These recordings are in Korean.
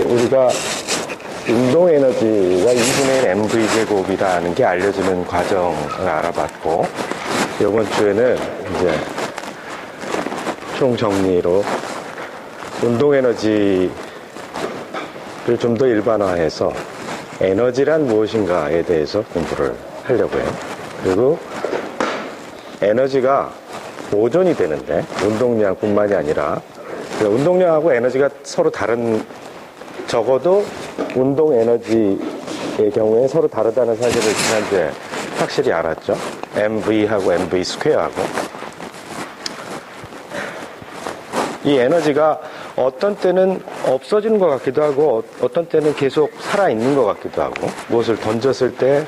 우리가 운동 에너지가 2분의 1 mv 제곱이라는 게 알려지는 과정을 알아봤고, 이번 주에는 이제 총 정리로 운동 에너지를 좀 더 일반화해서 에너지란 무엇인가에 대해서 공부를 하려고 해요. 그리고 에너지가 보존이 되는데, 운동량뿐만이 아니라 운동량하고 에너지가 서로 다른, 적어도 운동 에너지의 경우에 서로 다르다는 사실을 지난주에 확실히 알았죠. MV하고 MV 스퀘어하고. 이 에너지가 어떤 때는 없어지는 것 같기도 하고, 어떤 때는 계속 살아있는 것 같기도 하고, 무엇을 던졌을 때,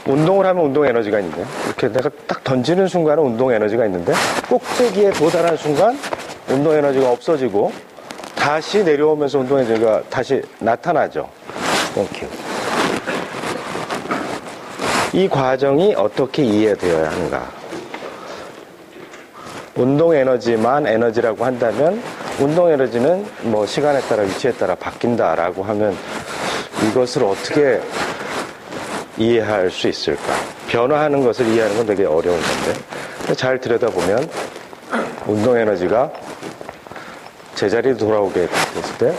운동을 하면 운동 에너지가 있는데, 이렇게 내가 딱 던지는 순간은 운동 에너지가 있는데, 꼭대기에 도달하는 순간 운동 에너지가 없어지고, 다시 내려오면서 운동 에너지가 다시 나타나죠. 땡큐. 이 과정이 어떻게 이해되어야 하는가? 운동 에너지만 에너지라고 한다면, 운동 에너지는 뭐 시간에 따라 위치에 따라 바뀐다라고 하면 이것을 어떻게 이해할 수 있을까? 변화하는 것을 이해하는 건 되게 어려운 건데, 잘 들여다보면 운동 에너지가 제자리로 돌아오게 됐을 때,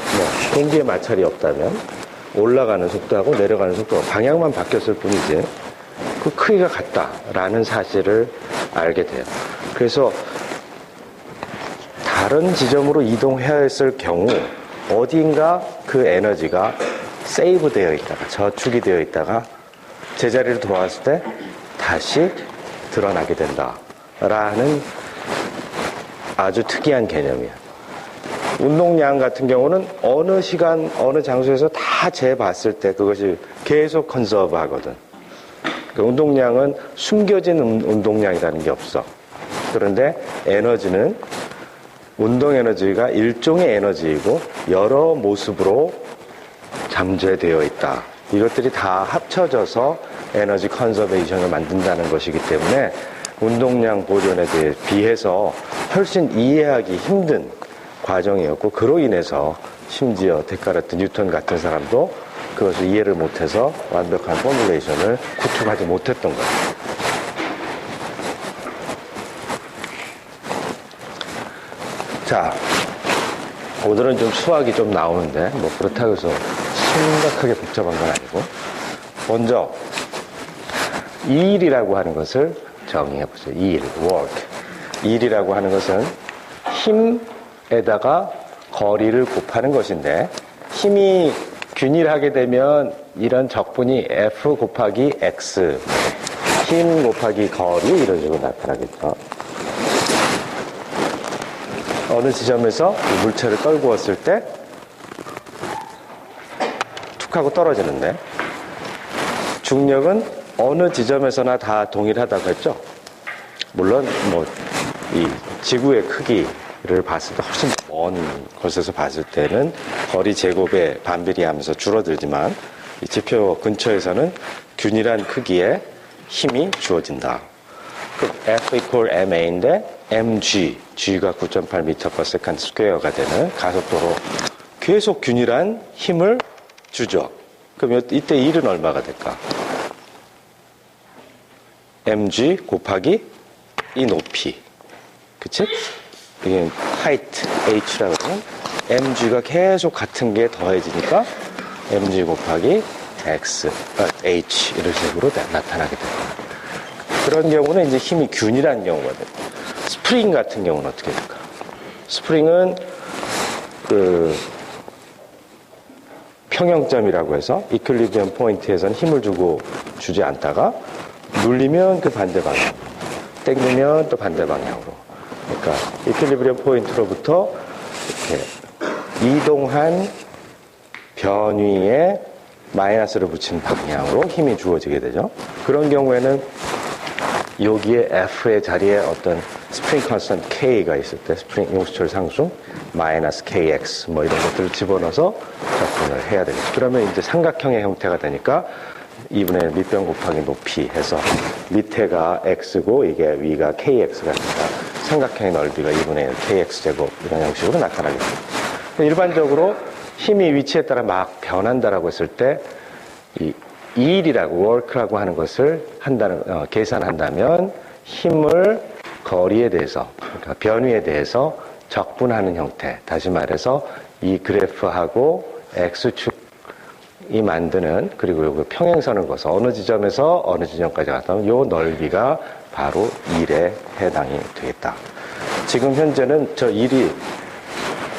공기의 마찰이 없다면 올라가는 속도하고 내려가는 속도가 방향만 바뀌었을 뿐이지 그 크기가 같다라는 사실을 알게 돼요. 그래서 다른 지점으로 이동해야 했을 경우 어딘가 그 에너지가 세이브 되어 있다가, 저축이 되어 있다가 제자리로 돌아왔을 때 다시 드러나게 된다라는 아주 특이한 개념이에요. 운동량 같은 경우는 어느 시간, 어느 장소에서 다 재봤을 때 그것이 계속 컨서브 하거든. 그 운동량은 숨겨진 운동량이라는 게 없어. 그런데 에너지는, 운동 에너지가 일종의 에너지이고 여러 모습으로 잠재되어 있다. 이것들이 다 합쳐져서 에너지 컨서베이션을 만든다는 것이기 때문에 운동량 보존에 대해 비해서 훨씬 이해하기 힘든 과정이었고, 그로 인해서 심지어 데카르트, 뉴턴 같은 사람도 그것을 이해를 못해서 완벽한 포뮬레이션을 구축하지 못했던 거예요. 자, 오늘은 좀 수학이 좀 나오는데, 뭐 그렇다고 해서 심각하게 복잡한 건 아니고, 먼저 일이라고 하는 것을 정의해보죠. 일, work. 일이라고 하는 것은 힘에다가 거리를 곱하는 것인데, 힘이 균일하게 되면 이런 적분이 F 곱하기 X, 힘 곱하기 거리, 이런 식으로 나타나겠죠. 어느 지점에서 물체를 떨구었을 때 툭 하고 떨어지는데, 중력은 어느 지점에서나 다 동일하다고 했죠. 물론 뭐 이 지구의 크기를 봤을 때 훨씬 먼 곳에서 봤을 때는 거리 제곱에 반비례하면서 줄어들지만, 이 지표 근처에서는 균일한 크기의 힘이 주어진다. 그럼 F equal ma인데 mg, g가 9.8m/s 스퀘어가 되는 가속도로 계속 균일한 힘을 주죠. 그럼 이때 일은 얼마가 될까? mg 곱하기 이 높이, 그치? 이게 height h라고 하면 mg가 계속 같은 게 더해지니까 mg 곱하기 x, h 이런 식으로 나타나게 됩니다. 그런 경우는 이제 힘이 균일한 경우가 됩니다. 스프링 같은 경우는 어떻게 될까? 스프링은 그 평형점이라고 해서 이퀄리브리엄 포인트에서는 힘을 주지 않다가 눌리면 그 반대 방향, 당기면 또 반대 방향으로. 그러니까 이퀄리브리엄 포인트로부터 이렇게 이동한 변위에 마이너스를 붙인 방향으로 힘이 주어지게 되죠. 그런 경우에는 여기에 F의 자리에 어떤 스프링 컨스턴트 K가 있을 때, 스프링 용수철 상승 마이너스 KX 뭐 이런 것들을 집어넣어서 접근을 해야 되겠죠. 그러면 이제 삼각형의 형태가 되니까 2분의 1 밑변 곱하기 높이 해서 밑에가 X고 이게 위가 KX가 되니까 삼각형의 넓이가 2분의 1 KX 제곱 이런 형식으로 나타나게 됩니다. 일반적으로 힘이 위치에 따라 막 변한다라고 했을 때, 이 일이라고, work라고 하는 것을 계산한다면, 힘을 거리에 대해서, 그러니까 변위에 대해서 적분하는 형태. 다시 말해서, 이 그래프하고 X축이 만드는, 그리고 요거 평행선을 그어서 어느 지점에서 어느 지점까지 갔다면 요 넓이가 바로 1에 해당이 되겠다. 지금 현재는 저 1이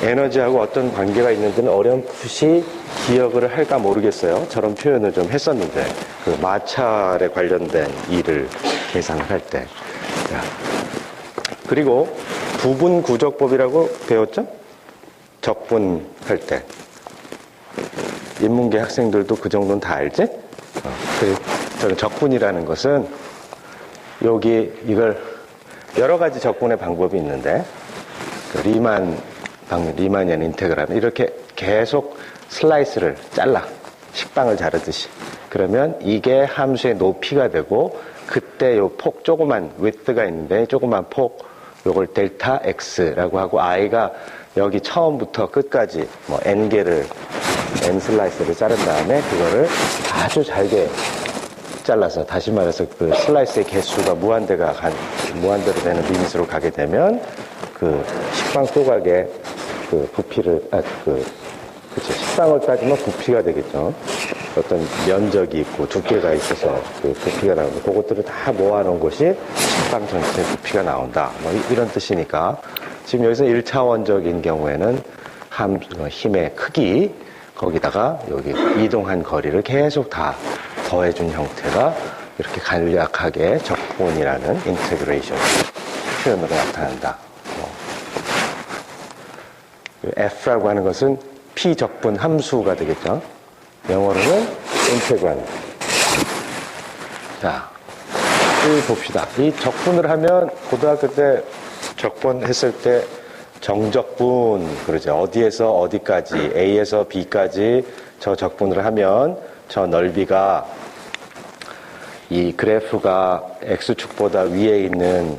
에너지하고 어떤 관계가 있는지는 어렴풋이 기억을 할까 모르겠어요. 저런 표현을 좀 했었는데, 그 마찰에 관련된 일을 계산을 할 때. 자, 그리고 부분 구적법이라고 배웠죠? 적분할 때. 인문계 학생들도 그 정도는 다 알지? 저는 적분이라는 것은 여기 이걸 여러 가지 적분의 방법이 있는데, 그 리만이안 인테그랄 이렇게 계속 슬라이스를 잘라, 식빵을 자르듯이. 그러면 이게 함수의 높이가 되고, 그때 요 폭 조그만 width가 있는데 조그만 폭 요걸 델타 x라고 하고, i가 여기 처음부터 끝까지 뭐 n개를 n 슬라이스를 자른 다음에 그거를 아주 잘게 잘라서, 다시 말해서 그 슬라이스의 개수가 무한대로 되는 리밋으로 가게 되면 그 식빵 조각의 그 부피를, 그치, 식빵을 따지면 부피가 되겠죠. 어떤 면적이 있고 두께가 있어서 그 부피가 나오는데, 그것들을 다 모아놓은 것이 식빵 전체 부피가 나온다. 뭐 이런 뜻이니까, 지금 여기서 1차원적인 경우에는 힘의 크기, 거기다가 여기 이동한 거리를 계속 다 더해준 형태가 이렇게 간략하게 적분이라는 인테그레이션 표현으로 나타난다. F라고 하는 것은 P적분 함수가 되겠죠. 영어로는 인테그란. 자, 이 봅시다. 이 적분을 하면 고등학교 때 적분 했을 때 정적분 그러죠. 어디에서 어디까지, A에서 B까지 저 적분을 하면 저 넓이가, 이 그래프가 X축보다 위에 있는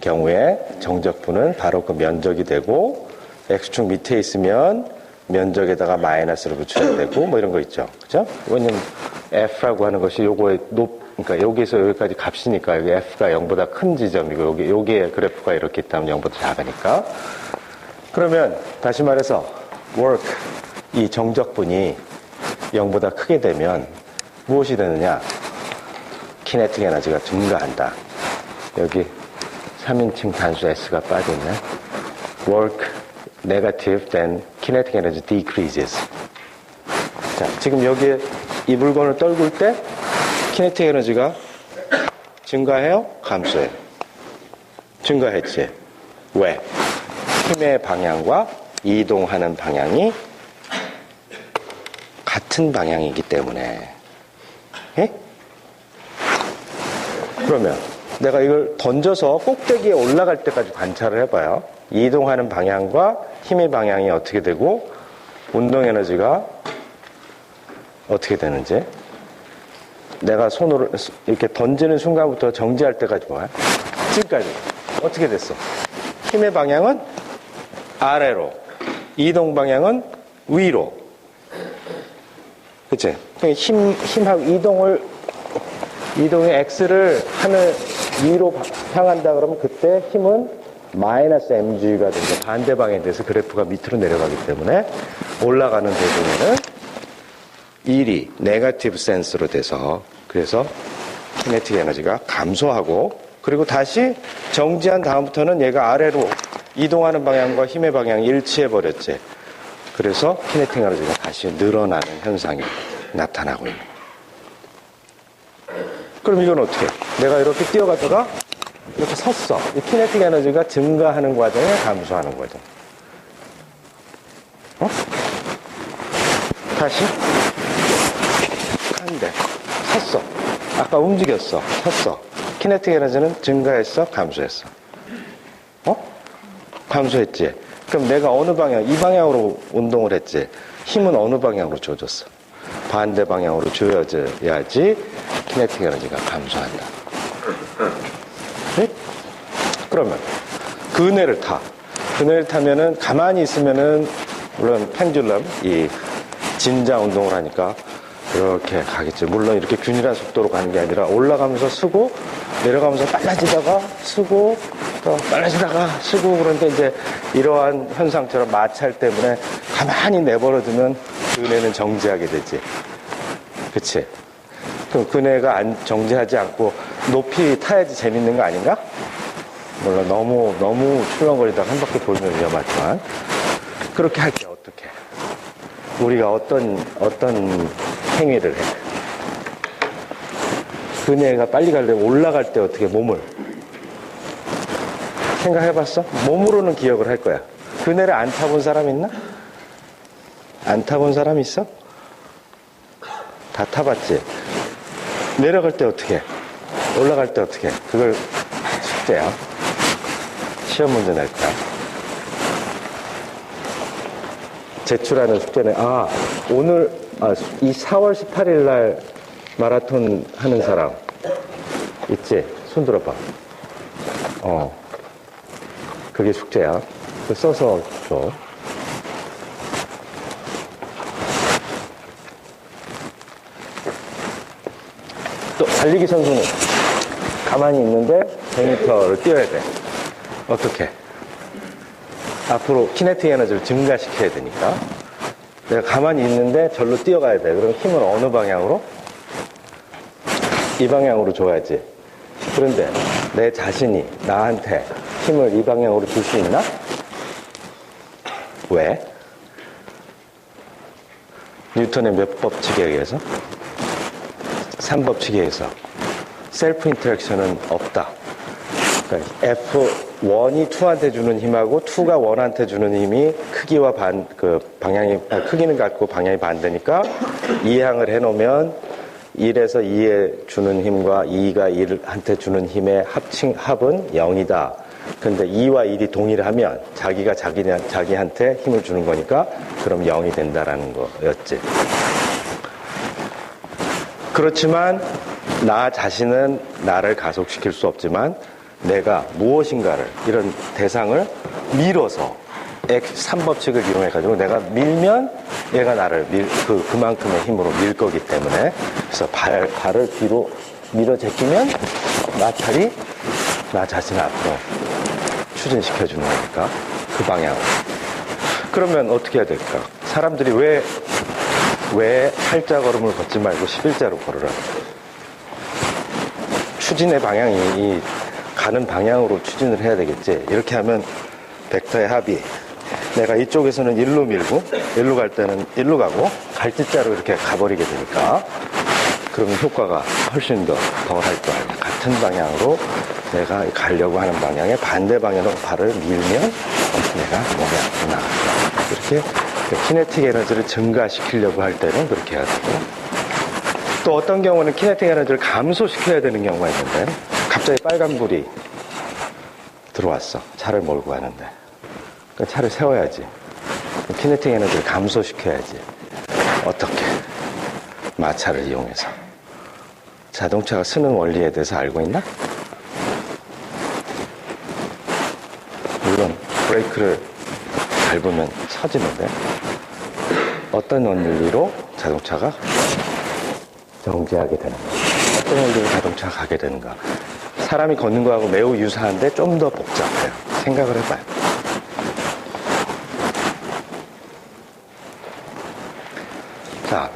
경우에 정적분은 바로 그 면적이 되고, X축 밑에 있으면 면적에다가 마이너스를 붙여야 되고, 뭐 이런 거 있죠. 그죠? 왜냐면 F라고 하는 것이 요거의 그러니까 여기서 여기까지 값이니까, 여기 F가 0보다 큰 지점이고, 여기에 그래프가 이렇게 있다면 0보다 작으니까. 그러면 다시 말해서 work, 이 정적분이 0보다 크게 되면 무엇이 되느냐? 키네틱 에너지가 증가한다. 여기 3인칭 단수 S가 빠져있네. work negative, then kinetic energy decreases. 자, 지금 여기에 이 물건을 떨굴 때 키네틱 에너지가 증가해요? 감소해요? 증가했지. 왜? 힘의 방향과 이동하는 방향이 같은 방향이기 때문에. 예? 그러면 내가 이걸 던져서 꼭대기에 올라갈 때까지 관찰을 해봐요. 이동하는 방향과 힘의 방향이 어떻게 되고 운동 에너지가 어떻게 되는지, 내가 손으로 이렇게 던지는 순간부터 정지할 때까지 봐요. 지금까지 어떻게 됐어? 힘의 방향은 아래로, 이동 방향은 위로. 그치? 힘하고 이동의 X를 하늘 위로 향한다 그러면 그때 힘은 마이너스 mg가 됩니다. 반대 방향에 대해서 그래프가 밑으로 내려가기 때문에 올라가는 도중에는 1이 네거티브 센스로 돼서, 그래서 키네틱 에너지가 감소하고, 그리고 다시 정지한 다음부터는 얘가 아래로 이동하는 방향과 힘의 방향이 일치해 버렸지. 그래서 키네틱 에너지가 다시 늘어나는 현상이 나타나고 있는. 그럼 이건 어떻게 해? 내가 이렇게 뛰어가다가 이렇게 섰어. 이 키네틱 에너지가 증가하는 과정에 감소하는 과정. 다시 한대 섰어. 아까 움직였어. 섰어. 키네틱 에너지는 증가했어? 감소했어? 감소했지. 그럼 내가 어느 방향, 이 방향으로 운동을 했지. 힘은 어느 방향으로 줘줬어? 반대 방향으로 줘야지 키네틱 에너지가 감소한다. 네? 그러면 그네를 타면은 가만히 있으면은 물론 펜듈럼, 이 진자 운동을 하니까 이렇게 가겠죠. 물론 이렇게 균일한 속도로 가는 게 아니라 올라가면서 쓰고 내려가면서 빨라지다가 쓰고 또 빨라지다가 쓰고. 그런데 이제 이러한 현상처럼 마찰 때문에 가만히 내버려두면 그네는 정지하게 되지. 그치? 그럼 그네가 정지하지 않고 높이 타야지 재밌는 거 아닌가? 물론 너무 출렁거리다가 한 바퀴 돌면 위험하지만 그렇게 할 때 어떻게? 우리가 어떤 행위를 해? 그네가 빨리 가려면 올라갈 때 어떻게 몸을 생각해봤어? 몸으로는 기억을 할 거야. 그네를 안 타본 사람 있나? 안 타본 사람 있어? 다 타봤지? 내려갈 때 어떻게 해? 올라갈 때 어떻게 해? 그걸 숙제야. 시험 문제 낼 거야. 제출하는 숙제는, 오늘, 이 4월 18일 날 마라톤 하는 사람 있지? 손 들어봐. 그게 숙제야. 그거 써서 줘. 또 달리기 선수는 가만히 있는데 100m를 뛰어야 돼. 어떻게? 앞으로 키네틱 에너지를 증가시켜야 되니까 내가 가만히 있는데 절로 뛰어가야 돼. 그럼 힘을 어느 방향으로? 이 방향으로 줘야지. 그런데 내 자신이 나한테 힘을 이 방향으로 줄 수 있나? 왜? 뉴턴의 몇 법칙에 의해서? 3법칙에 의해서 셀프 인터랙션은 없다. 그러니까 F1이 2한테 주는 힘하고 2가 1한테 주는 힘이 크기와 크기는 같고 방향이 반대니까 이항을 해놓으면 1에서 2에 주는 힘과 2가 1한테 주는 힘의 합은 0이다. 근데 2와 1이 동일하면 자기가 자기한테 힘을 주는 거니까 그럼 0이 된다라는 거였지. 그렇지만 나 자신은 나를 가속시킬 수 없지만 내가 무엇인가를, 이런 대상을 밀어서 3법칙을 이용해가지고 내가 밀면 얘가 나를 그만큼의 힘으로 밀 거기 때문에, 그래서 발을 뒤로 밀어 제끼면 마찰이 나 자신을 앞으로 추진시켜주는 거니까 그 방향으로. 그러면 어떻게 해야 될까? 사람들이 왜 8자 걸음을 걷지 말고 11자로 걸으라? 추진의 방향이 가는 방향으로 추진을 해야 되겠지. 이렇게 하면 벡터의 합이 내가 이쪽에서는 일로 밀고 일로 갈 때는 일로 가고 갈짓자로 이렇게 가버리게 되니까 그러면 효과가 훨씬 더 할 거 아니야. 같은 방향으로 내가 가려고 하는 방향의 반대 방향으로 발을 밀면 내가 몸이 앞으로 나갈 거야. 이렇게 키네틱 에너지를 증가시키려고 할 때는 그렇게 해야 되고, 또 어떤 경우는 키네틱 에너지를 감소시켜야 되는 경우가 있는데 갑자기 빨간불이 들어왔어. 차를 몰고 가는데. 그러니까 차를 세워야지. 키네틱 에너지를 감소시켜야지. 어떻게? 마찰을 이용해서. 자동차가 쓰는 원리에 대해서 알고 있나? 물론 브레이크를 밟으면 서지는데 어떤 원리로 자동차가 정지하게 되는가? 어떤 원리로 자동차가 가게 되는가? 사람이 걷는 거하고 매우 유사한데 좀 더 복잡해요. 생각을 해봐요. 자,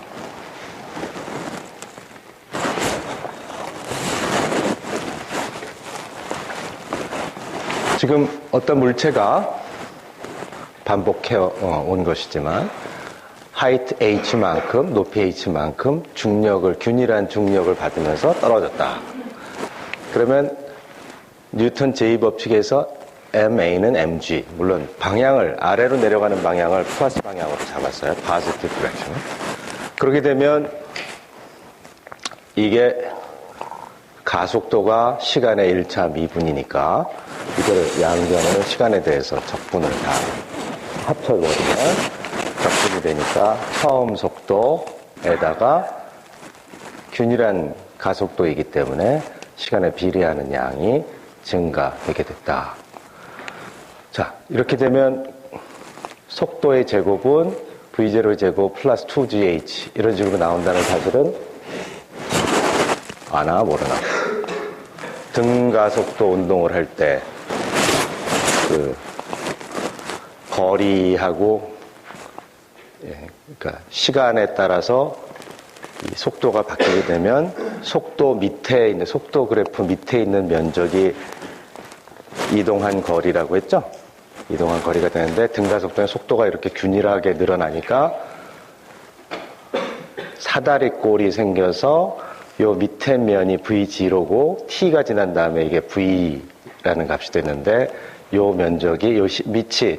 지금 어떤 물체가 반복해 온 것이지만 하이트 h만큼, 높이 h만큼 균일한 중력을 받으면서 떨어졌다. 그러면 뉴턴 제2법칙에서 MA는 mg, 물론 방향을, 아래로 내려가는 방향을 플러스 방향으로 잡았어요. positive direction. 그렇게 되면 이게 가속도가 시간의 1차 미분이니까 이거를 양변을 시간에 대해서 적분을 다 합쳐버리면 적분이 되니까 처음 속도에다가 균일한 가속도이기 때문에 시간에 비례하는 양이 증가되게 됐다. 자, 이렇게 되면 속도의 제곱은 V0 제곱 플러스 2gh 이런 식으로 나온다는 사실은 아나 모르나? 등가속도 운동을 할 때 그 거리하고 그러니까 시간에 따라서 이 속도가 바뀌게 되면 속도 밑에 있는 속도 그래프 밑에 있는 면적이 이동한 거리라고 했죠? 이동한 거리가 되는데 등가속도는 속도가 이렇게 균일하게 늘어나니까 사다리 꼴이 생겨서 요 밑에 면이 V0고 T가 지난 다음에 이게 V라는 값이 됐는데 요 면적이 요 밑이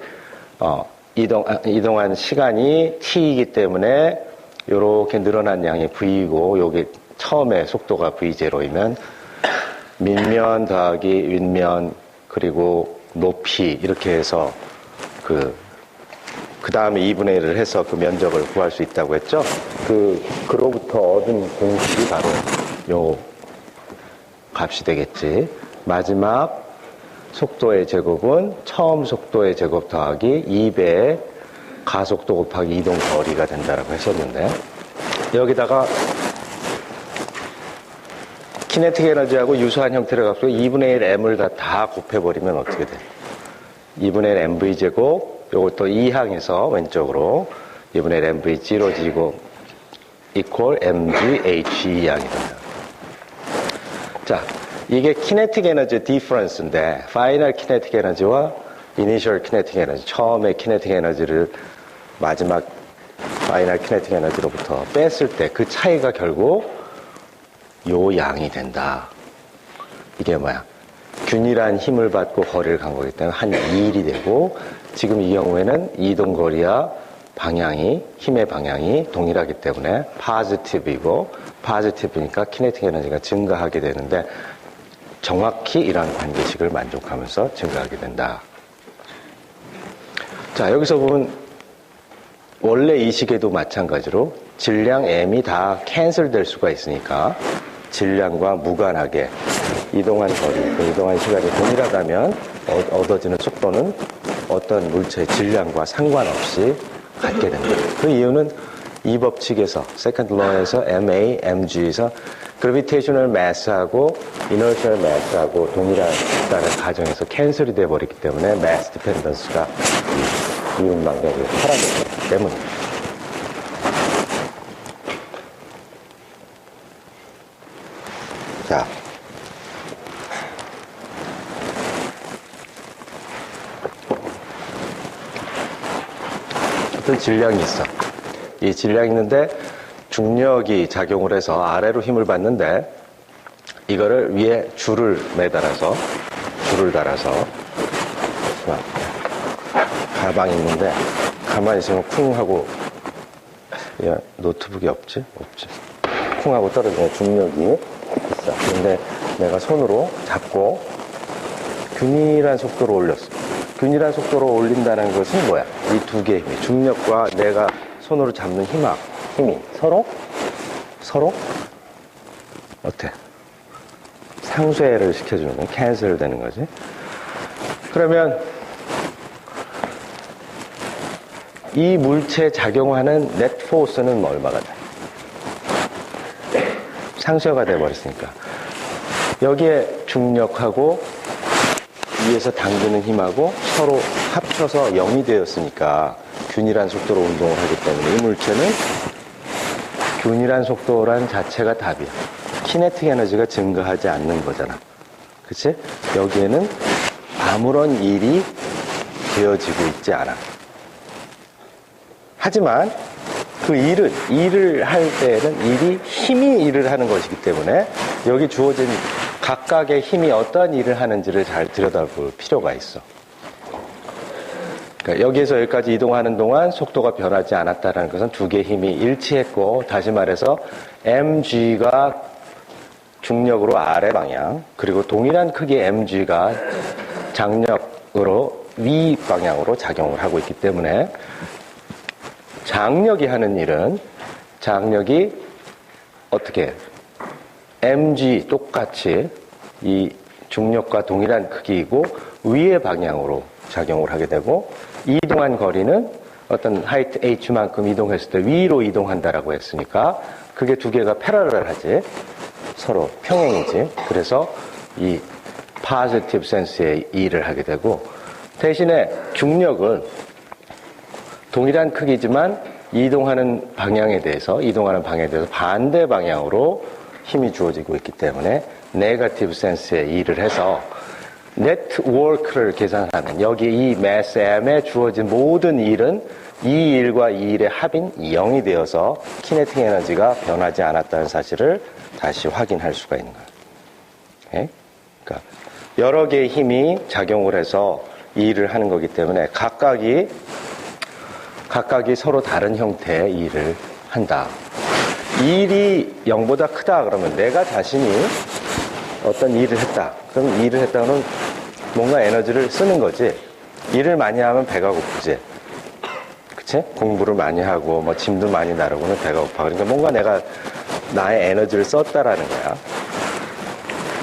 이동한 시간이 T이기 때문에 요렇게 늘어난 양이 V이고 요게 처음에 속도가 V0이면 밑면 더하기 윗면 그리고 높이 이렇게 해서 그 다음에 2분의 1을 해서 그 면적을 구할 수 있다고 했죠? 그로부터 얻은 공식이 바로 요 값이 되겠지. 마지막 속도의 제곱은 처음 속도의 제곱 더하기 2배의 가속도 곱하기 이동 거리가 된다라고 했었는데, 여기다가 키네틱 에너지하고 유사한 형태를 갖고 2분의 1 m을 다 곱해버리면 어떻게 돼? 2분의 1 mv 제곱, 요것도 2항에서 왼쪽으로 2분의 1 mv g로 지고 equal mg h 2항이 된다. 자, 이게 키네틱 에너지 디퍼런스인데 파이널 키네틱 에너지와 이니셜 키네틱 에너지, 처음에 키네틱 에너지를 마지막 파이널 키네틱 에너지로부터 뺐을 때 그 차이가 결국 요 양이 된다. 이게 뭐야? 균일한 힘을 받고 거리를 간 거기 때문에 한 2일이 되고, 지금 이 경우에는 이동거리와 방향이, 힘의 방향이 동일하기 때문에 포지티브이고, 포지티브니까 키네틱 에너지가 증가하게 되는데 정확히 이러한 관계식을 만족하면서 증가하게 된다. 자, 여기서 보면 원래 이 식에도 마찬가지로 질량 m이 다 캔슬될 수가 있으니까 질량과 무관하게 이동한 거리, 이동한 시간이 동일하다면 얻어지는 속도는 어떤 물체의 질량과 상관없이 같게 된다. 그 이유는 이 법칙에서, 세컨드 러에서 MA, MG에서 그래비테이셔널 매스하고 이너셜 매스하고 동일하다는 가정에서 캔슬이 돼버리기 때문에 매스 디펜던스가 이윤방향으로 사라졌기 때문입니다. 자, 어떤 질량이 있어. 이 질량이 있는데 중력이 작용을 해서 아래로 힘을 받는데, 이거를 위에 줄을 매달아서, 줄을 달아서, 가방이 있는데 가만히 있으면 쿵 하고, 야, 노트북이 없지? 없지. 쿵 하고 떨어지는 중력이 있어. 근데 내가 손으로 잡고 균일한 속도로 올렸어. 균일한 속도로 올린다는 것은 뭐야? 이 두 개의 힘이, 중력과 내가 손으로 잡는 힘이 서로 어때? 상쇄를 시켜주는 거야. 캔슬 되는 거지. 그러면 이 물체에 작용하는 넷 포스는 얼마가 돼? 상쇄가 돼버렸으니까. 여기에 중력하고 위에서 당기는 힘하고 서로 합쳐서 0이 되었으니까 균일한 속도로 운동을 하기 때문에 이 물체는 균일한 속도란 자체가 답이야. 키네틱 에너지가 증가하지 않는 거잖아. 그치? 여기에는 아무런 일이 되어지고 있지 않아. 하지만 그 일을 할 때는 힘이 일을 하는 것이기 때문에 여기 주어진 각각의 힘이 어떤 일을 하는지를 잘 들여다볼 필요가 있어. 그러니까 여기에서 여기까지 이동하는 동안 속도가 변하지 않았다는 것은 두 개의 힘이 일치했고, 다시 말해서 mg가 중력으로 아래 방향, 그리고 동일한 크기의 mg가 장력으로 위 방향으로 작용을 하고 있기 때문에 장력이 하는 일은, 장력이 어떻게 mg 똑같이 이 중력과 동일한 크기이고 위의 방향으로 작용을 하게 되고, 이동한 거리는 어떤 하이트 h만큼 이동했을 때 위로 이동한다라고 했으니까 그게 두 개가 패러럴하지. 서로 평행이지. 그래서 이 positive sense의 E를 하게 되고 대신에 중력은 동일한 크기지만 이동하는 방향에 대해서 반대 방향으로 힘이 주어지고 있기 때문에 네거티브 센스에 E를 해서 네트워크를 계산하는 여기 이 mass m에 주어진 모든 일은 이 일과 이 일의 합인 0이 되어서 키네틱 에너지가 변하지 않았다는 사실을 다시 확인할 수가 있는 거예요. 네? 그러니까 여러 개의 힘이 작용을 해서 이 일을 하는 거기 때문에 각각이 서로 다른 형태의 일을 한다. 이 일이 0보다 크다 그러면 내가 자신이 어떤 일을 했다. 그럼 일을 했다는 뭔가 에너지를 쓰는 거지. 일을 많이 하면 배가 고프지. 그치? 공부를 많이 하고 뭐 짐도 많이 나르고는 배가 고파. 그러니까 뭔가 내가 나의 에너지를 썼다라는 거야.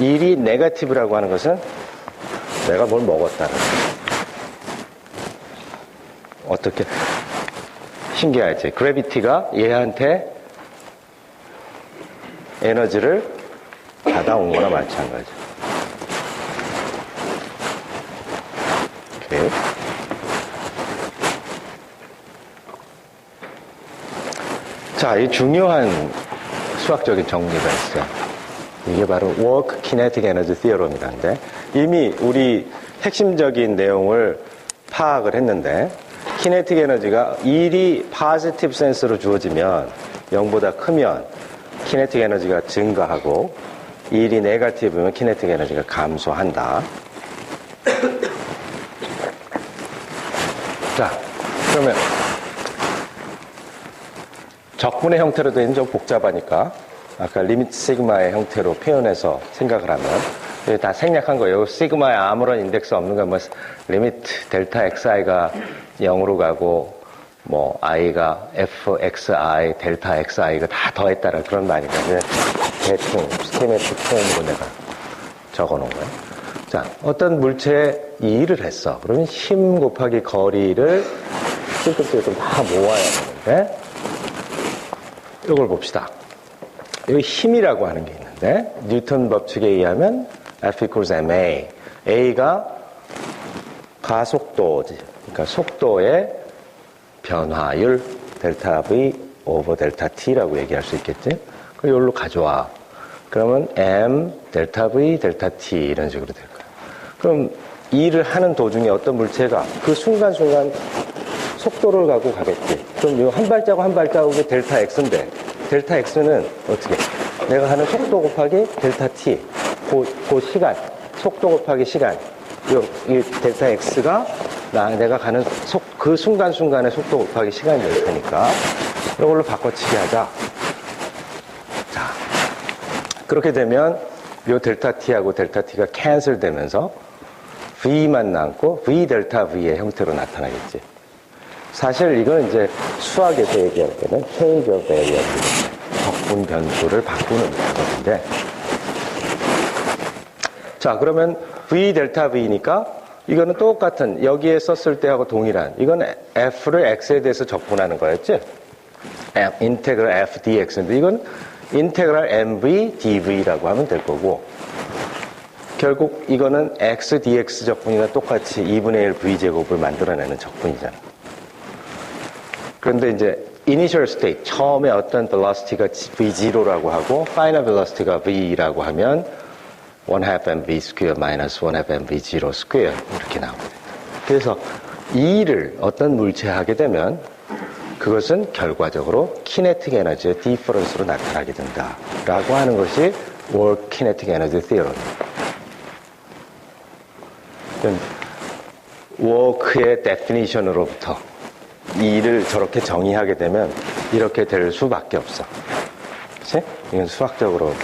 일이 네거티브라고 하는 것은 내가 뭘 먹었다는 거야. 어떻게 신기하지? 그래비티가 얘한테 에너지를 받아온 거나 마찬가지. 오케이. 자, 이 중요한 수학적인 정리가 있어요. 이게 바로 Work Kinetic Energy Theorem이라는데 이미 우리 핵심적인 내용을 파악을 했는데 키네틱 에너지가 일이 포지티브 센스로 주어지면 0보다 크면 키네틱 에너지가 증가하고 일이 네거티브면 키네틱 에너지가 감소한다. 자, 그러면 적분의 형태로 된 좀 복잡하니까 아까 리미트 시그마의 형태로 표현해서 생각을 하면 다 생략한 거예요. 시그마에 아무런 인덱스 없는 건 뭐 리미트 델타 xi가 0으로 가고 뭐 i가 fxi 델타 xi가 다 더했다는 그런 말이니까 대충 스키매틱 폼으로 내가 적어놓은 거예요. 자, 어떤 물체에 이 일을 했어. 그러면 힘 곱하기 거리를 찔끔찔끔 다 모아야 되는데 이걸 봅시다. 여기 힘이라고 하는 게 있는데 뉴턴 법칙에 의하면 F equals ma. a가 가속도지. 그러니까 속도의 변화율 델타 v 오버 델타 t라고 얘기할 수 있겠지. 그럼 이걸로 가져와. 그러면 m 델타 v 델타 t 이런 식으로 될 거야. 그럼 이 일을 하는 도중에 어떤 물체가 그 순간순간 속도를 갖고 가겠지. 그럼 이 한 발자국 한 발자국이 델타 x인데 델타 x는 어떻게? 내가 하는 속도 곱하기 델타 t 그 시간 속도 곱하기 시간 이 델타 x가 내가 가는 그 순간순간의 속도 곱하기 시간이 될 테니까 이걸로 바꿔치기 하자. 자, 그렇게 되면 이 델타 t하고 델타 t가 캔슬 되면서 v만 남고 v 델타 v의 형태로 나타나겠지. 사실 이건 이제 수학에서 얘기할 때는 change of variable, 적분 변수를 바꾸는 거건데. 자, 그러면 v 델타 v니까 이거는 똑같은 여기에 썼을 때하고 동일한 이건 f를 x에 대해서 적분하는 거였지. 인테그랄 f dx인데 이건 인테그랄 mv dv라고 하면 될 거고 결국 이거는 x dx 적분이나 똑같이 2분의 1 v제곱을 만들어내는 적분이잖아. 그런데 이제 initial state, 처음에 어떤 velocity가 v0라고 하고 final velocity가 v라고 하면 1/2 mv square minus 1/2 mv 0 square 이렇게 나오거든요. 그래서 이 일을 어떤 물체에 하게 되면 그것은 결과적으로 kinetic 에너지의 difference로 나타나게 된다라고 하는 것이 work kinetic energy theorem입니다. work의 definition으로부터 이 일을 저렇게 정의하게 되면 이렇게 될 수밖에 없어. 그치? 이건 수학적으로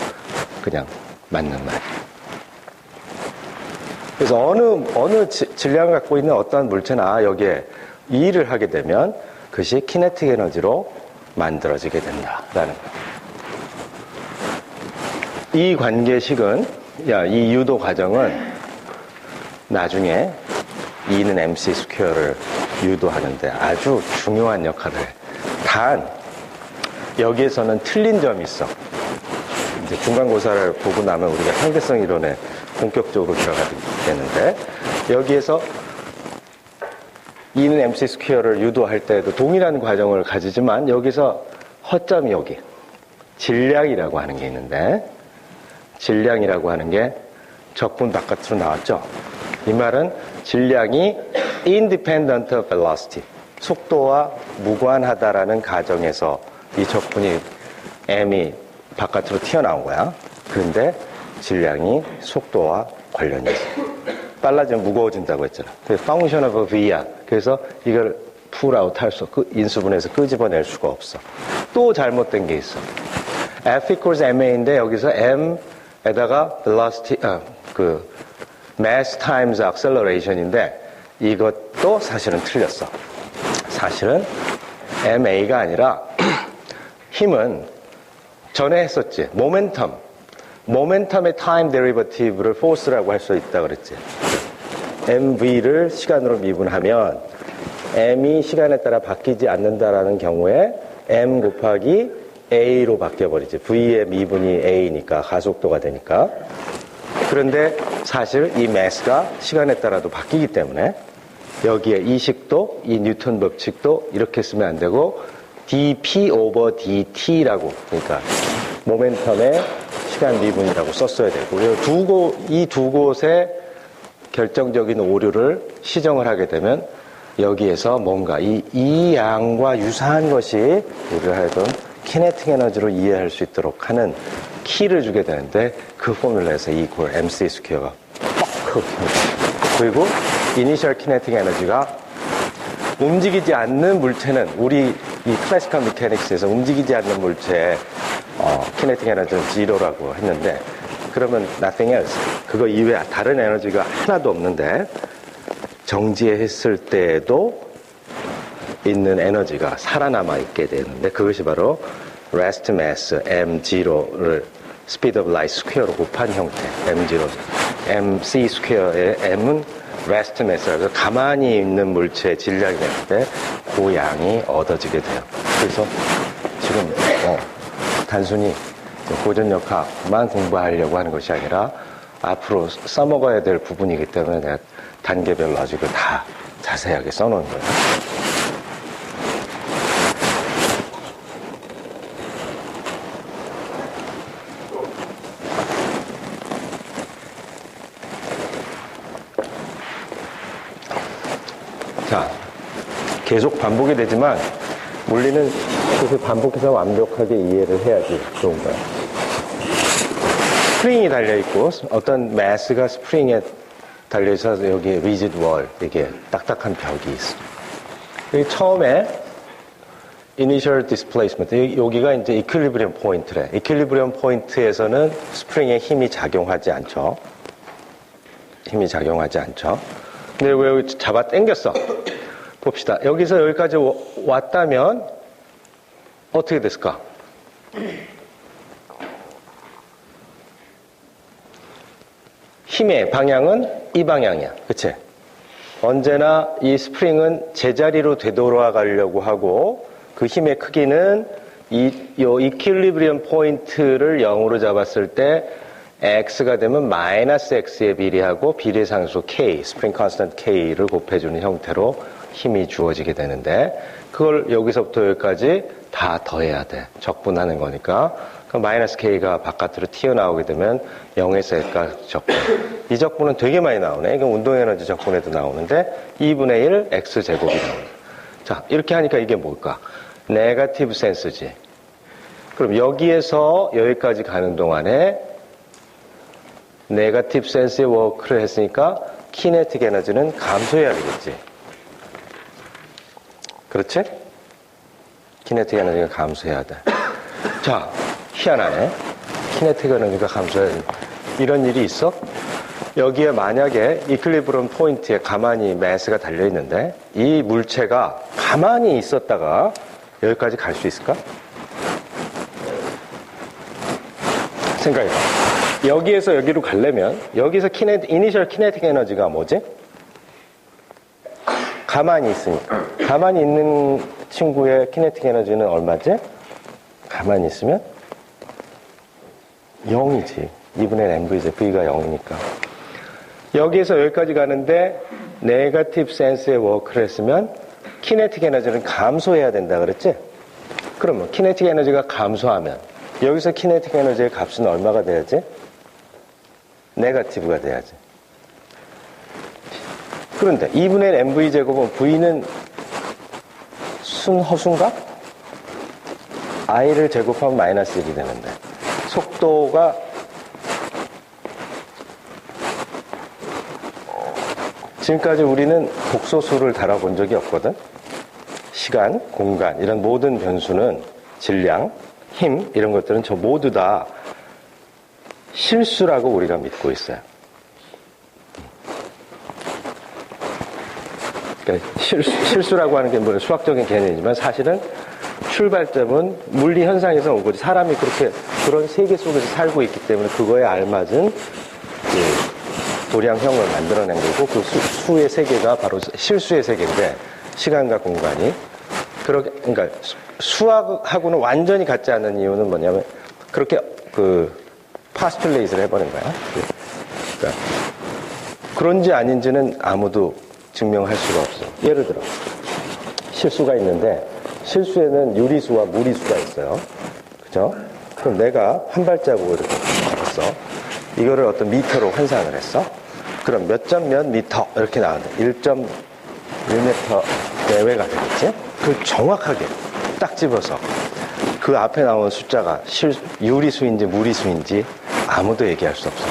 그냥 맞는 말이야. 그래서 어느 질량을 갖고 있는 어떠한 물체나 여기에 이 일을 하게 되면 그것이 키네틱 에너지로 만들어지게 된다라는 거예요. 이 관계식은, 이 유도 과정은 나중에 E는 mc 스퀘어를 유도하는데 아주 중요한 역할을 해. 단 여기에서는 틀린 점이 있어. 이제 중간고사를 보고 나면 우리가 상대성 이론에 본격적으로 들어가게 되는데, 여기에서 E는 MC 스퀘어를 유도할 때도 동일한 과정을 가지지만 여기서 허점이 여기 질량이라고 하는 게 있는데, 질량이라고 하는 게 적분 바깥으로 나왔죠. 이 말은 질량이 independent of velocity, 속도와 무관하다라는 가정에서 이 적분이 m이 바깥으로 튀어나온 거야. 그런데 질량이 속도와 관련이 있어. 빨라지면 무거워진다고 했잖아. function of V야. 그래서 이걸 pull out 할 수, 인수분해서 끄집어낼 수가 없어. 또 잘못된 게 있어. F equals ma인데 여기서 m에다가 velocity, mass times acceleration인데 이것도 사실은 틀렸어. 사실은 ma가 아니라 힘은 전에 했었지. 모멘텀의 타임 데리버티브를 포스라고 할 수 있다 그랬지. mv를 시간으로 미분하면 m이 시간에 따라 바뀌지 않는다라는 경우에 m 곱하기 a로 바뀌어버리지. v의 미분이 a니까 가속도가 되니까. 그런데 사실 이 mass가 시간에 따라도 바뀌기 때문에 여기에 이 식도, 이 뉴턴 법칙도 이렇게 쓰면 안 되고 dp over dt라고, 그러니까 모멘텀의 시간 미분이라고 썼어야 되고, 이 두 곳에 결정적인 오류를 시정을 하게 되면 여기에서 뭔가 이 양과 유사한 것이 우리가 하던 키네틱 에너지로 이해할 수 있도록 하는 키를 주게 되는데, 그 포뮬러에서 E equal mc 스퀘어가 뻑 그리고 이니셜 키네틱 에너지가 움직이지 않는 물체는, 우리 이 클래시컬 메카닉스에서 움직이지 않는 물체의 키네틱 에너지는 제로라고 했는데, 그러면 nothing else, 그거 이외에 다른 에너지가 하나도 없는데 정지했을 때에도 있는 에너지가 살아남아 있게 되는데, 그것이 바로 rest mass m0를 speed of light 스퀘어로 곱한 형태, m0, mc 스퀘어의 m은 rest mass라서 가만히 있는 물체의 질량이 되는데 그 양이 얻어지게 돼요. 그래서 지금 단순히 고전역학만 공부하려고 하는 것이 아니라 앞으로 써먹어야 될 부분이기 때문에 내가 단계별로 아주 다 자세하게 써놓은 거예요. 자, 계속 반복이 되지만 물리는 계속 반복해서 완벽하게 이해를 해야지 좋은 거야. 스프링이 달려있고 어떤 매스가 스프링에 달려있어서 여기 리지드 월, 이게 딱딱한 벽이 있어. 여기 처음에 initial displacement, 여기가 이제 equilibrium point래. equilibrium point에서는 스프링에 힘이 작용하지 않죠. 힘이 작용하지 않죠. 근데 왜 여기 잡아 당겼어? 봅시다. 여기서 여기까지 왔다면 어떻게 됐을까? 힘의 방향은 이 방향이야. 그치? 언제나 이 스프링은 제자리로 되돌아가려고 하고, 그 힘의 크기는 요 이퀄리브리엄 포인트를 0으로 잡았을 때 x가 되면 마이너스 x에 비례하고 비례상수 k, 스프링 컨스턴트 k를 곱해주는 형태로 힘이 주어지게 되는데, 그걸 여기서부터 여기까지 다 더해야 돼. 적분하는 거니까. 그 마이너스 k가 바깥으로 튀어나오게 되면 0에서 x가 적분. 이 적분은 되게 많이 나오네. 이건 운동에너지 적분에도 나오는데 2분의 1 x제곱이 나오네. 자, 이렇게 하니까 이게 뭘까? 네거티브 센스지. 그럼 여기에서 여기까지 가는 동안에 네거티브 센스의 워크를 했으니까 키네틱 에너지는 감소해야 되겠지. 그렇지? 키네틱 에너지가 감소해야 돼. 자, 희한하네. 키네틱 에너지가 감소해야 돼. 이런 일이 있어? 여기에 만약에 이퀄리브리엄 포인트에 가만히 매스가 달려있는데 이 물체가 가만히 있었다가 여기까지 갈 수 있을까? 생각해봐. 여기에서 여기로 가려면 여기서 이니셜 키네틱 에너지가 뭐지? 가만히 있으니까. 가만히 있는 친구의 키네틱 에너지는 얼마지? 가만히 있으면 0이지. 2분의 mv지. v가 0이니까. 여기에서 여기까지 가는데 네거티브 센스의 워크를 했으면 키네틱 에너지는 감소해야 된다 그랬지? 그러면 키네틱 에너지가 감소하면 여기서 키네틱 에너지의 값은 얼마가 돼야지? 네거티브가 돼야지. 그런데 2분의 mv 제곱은 v는 순허수인가? i를 제곱하면 마이너스 1이 되는데 속도가 지금까지 우리는 복소수를 다뤄본 적이 없거든. 시간, 공간 이런 모든 변수는 질량, 힘 이런 것들은 저 모두 다 실수라고 우리가 믿고 있어요. 그러니까 실수라고 하는 게 뭐 수학적인 개념이지만 사실은 출발점은 물리 현상에서 온 거지. 사람이 그렇게 그런 세계 속에서 살고 있기 때문에 그거에 알맞은 도량형을 만들어낸 거고 그 수의 세계가 바로 실수의 세계인데 시간과 공간이 그러니까 수학하고는 완전히 같지 않은 이유는 뭐냐면 그렇게 파스툴레이트를 해버린 거야. 그러니까 그런지 아닌지는 아무도 증명할 수가 없어. 예를 들어 실수가 있는데 실수에는 유리수와 무리수가 있어요. 그죠? 그럼 내가 한 발자국을 이렇게 걸었어. 이거를 어떤 미터로 환산을 했어. 그럼 몇 점 몇 미터 이렇게 나오는데 1.1m 내외가 되겠지? 그걸 정확하게 딱 집어서 그 앞에 나온 숫자가 유리수인지 무리수인지 아무도 얘기할 수 없어.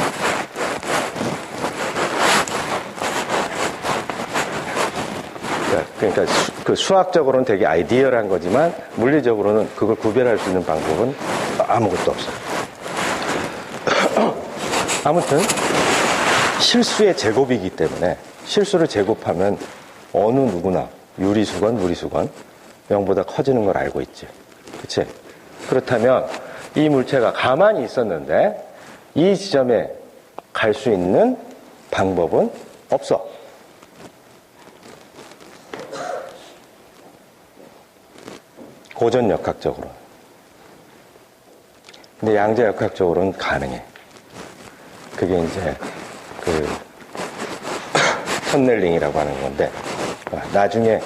그러니까 그 수학적으로는 되게 아이디어한 거지만 물리적으로는 그걸 구별할 수 있는 방법은 아무것도 없어요. 아무튼 실수의 제곱이기 때문에 실수를 제곱하면 어느 누구나 유리수건 무리수건 0보다 커지는 걸 알고 있지. 그치? 그렇다면 이 물체가 가만히 있었는데 이 지점에 갈 수 있는 방법은 없어. 고전역학적으로. 근데 양자역학적으로는 가능해. 그게 이제 터넬링이라고 하는 건데 나중에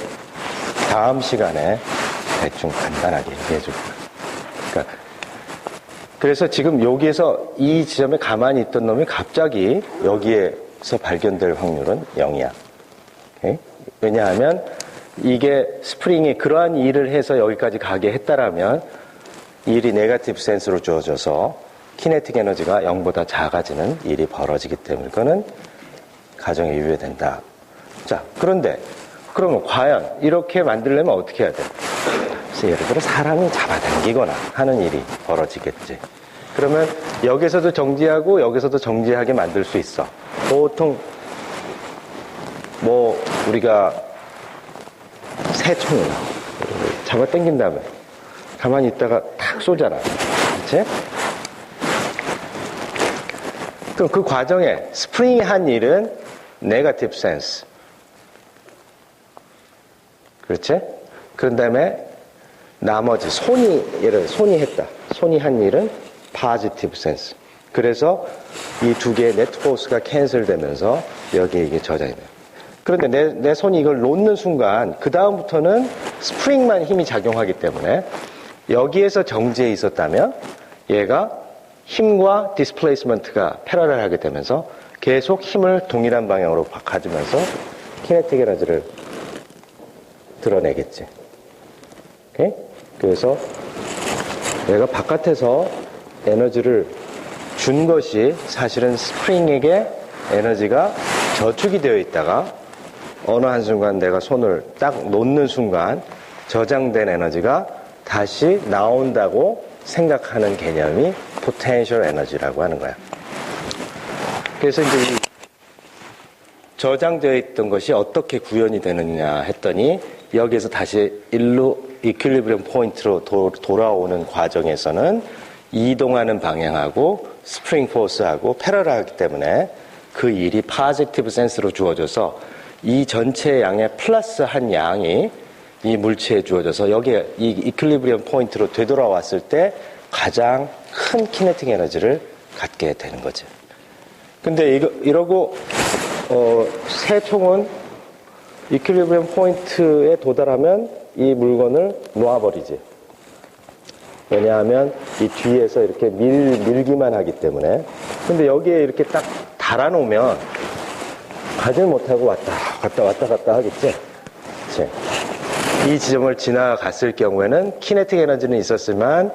다음 시간에 대충 간단하게 얘기해 줄 거야. 그러니까 그래서 지금 여기에서 이 지점에 가만히 있던 놈이 갑자기 여기에서 발견될 확률은 0이야. 오케이? 왜냐하면 이게 스프링이 그러한 일을 해서 여기까지 가게 했다라면 일이 네거티브 센스로 주어져서 키네틱 에너지가 0보다 작아지는 일이 벌어지기 때문에 그거는 가정에 유효된다. 자, 그런데 그러면 과연 이렇게 만들려면 어떻게 해야 돼? 그래서 예를 들어 사람이 잡아당기거나 하는 일이 벌어지겠지. 그러면 여기서도 정지하고 여기서도 정지하게 만들 수 있어. 보통 뭐 우리가 새총이나 잡아당긴 다음에 가만히 있다가 탁 쏘잖아. 그치? 그럼 그 과정에 스프링이 한 일은 네거티브 센스. 그렇지? 그런 다음에 나머지 예를 들어 손이 했다. 손이 한 일은 포지티브 센스. 그래서 이 두 개의 네트포스가 캔슬되면서 여기에 이게 저장이 돼요. 그런데 내 손이 이걸 놓는 순간 그 다음부터는 스프링만 힘이 작용하기 때문에 여기에서 정지해 있었다면 얘가 힘과 디스플레이스먼트가 패러렐하게 되면서 계속 힘을 동일한 방향으로 가지면서 키네틱 에너지를 드러내겠지. 오케이? 그래서 얘가 바깥에서 에너지를 준 것이 사실은 스프링에게 에너지가 저축이 되어 있다가 어느 한순간 내가 손을 딱 놓는 순간 저장된 에너지가 다시 나온다고 생각하는 개념이 포텐셜 에너지라고 하는 거야. 그래서 이제 이 저장되어 있던 것이 어떻게 구현이 되느냐 했더니 여기에서 다시 이퀄리브리엄 포인트로 돌아오는 과정에서는 이동하는 방향하고 스프링 포스하고 패러렐하기 때문에 그 일이 포지티브 센스로 주어져서 이 전체 양의 플러스 한 양이 이 물체에 주어져서 여기에 이 이퀄리브리엄 포인트로 되돌아왔을 때 가장 큰 키네틱 에너지를 갖게 되는 거죠. 근데 이러고 세 총은 이퀄리브리엄 포인트에 도달하면 이 물건을 놓아버리지. 왜냐하면 이 뒤에서 이렇게 밀기만 하기 때문에. 근데 여기에 이렇게 딱 달아놓으면 가질 못하고 왔다 갔다 하겠지. 그치? 이 지점을 지나갔을 경우에는 키네틱 에너지는 있었지만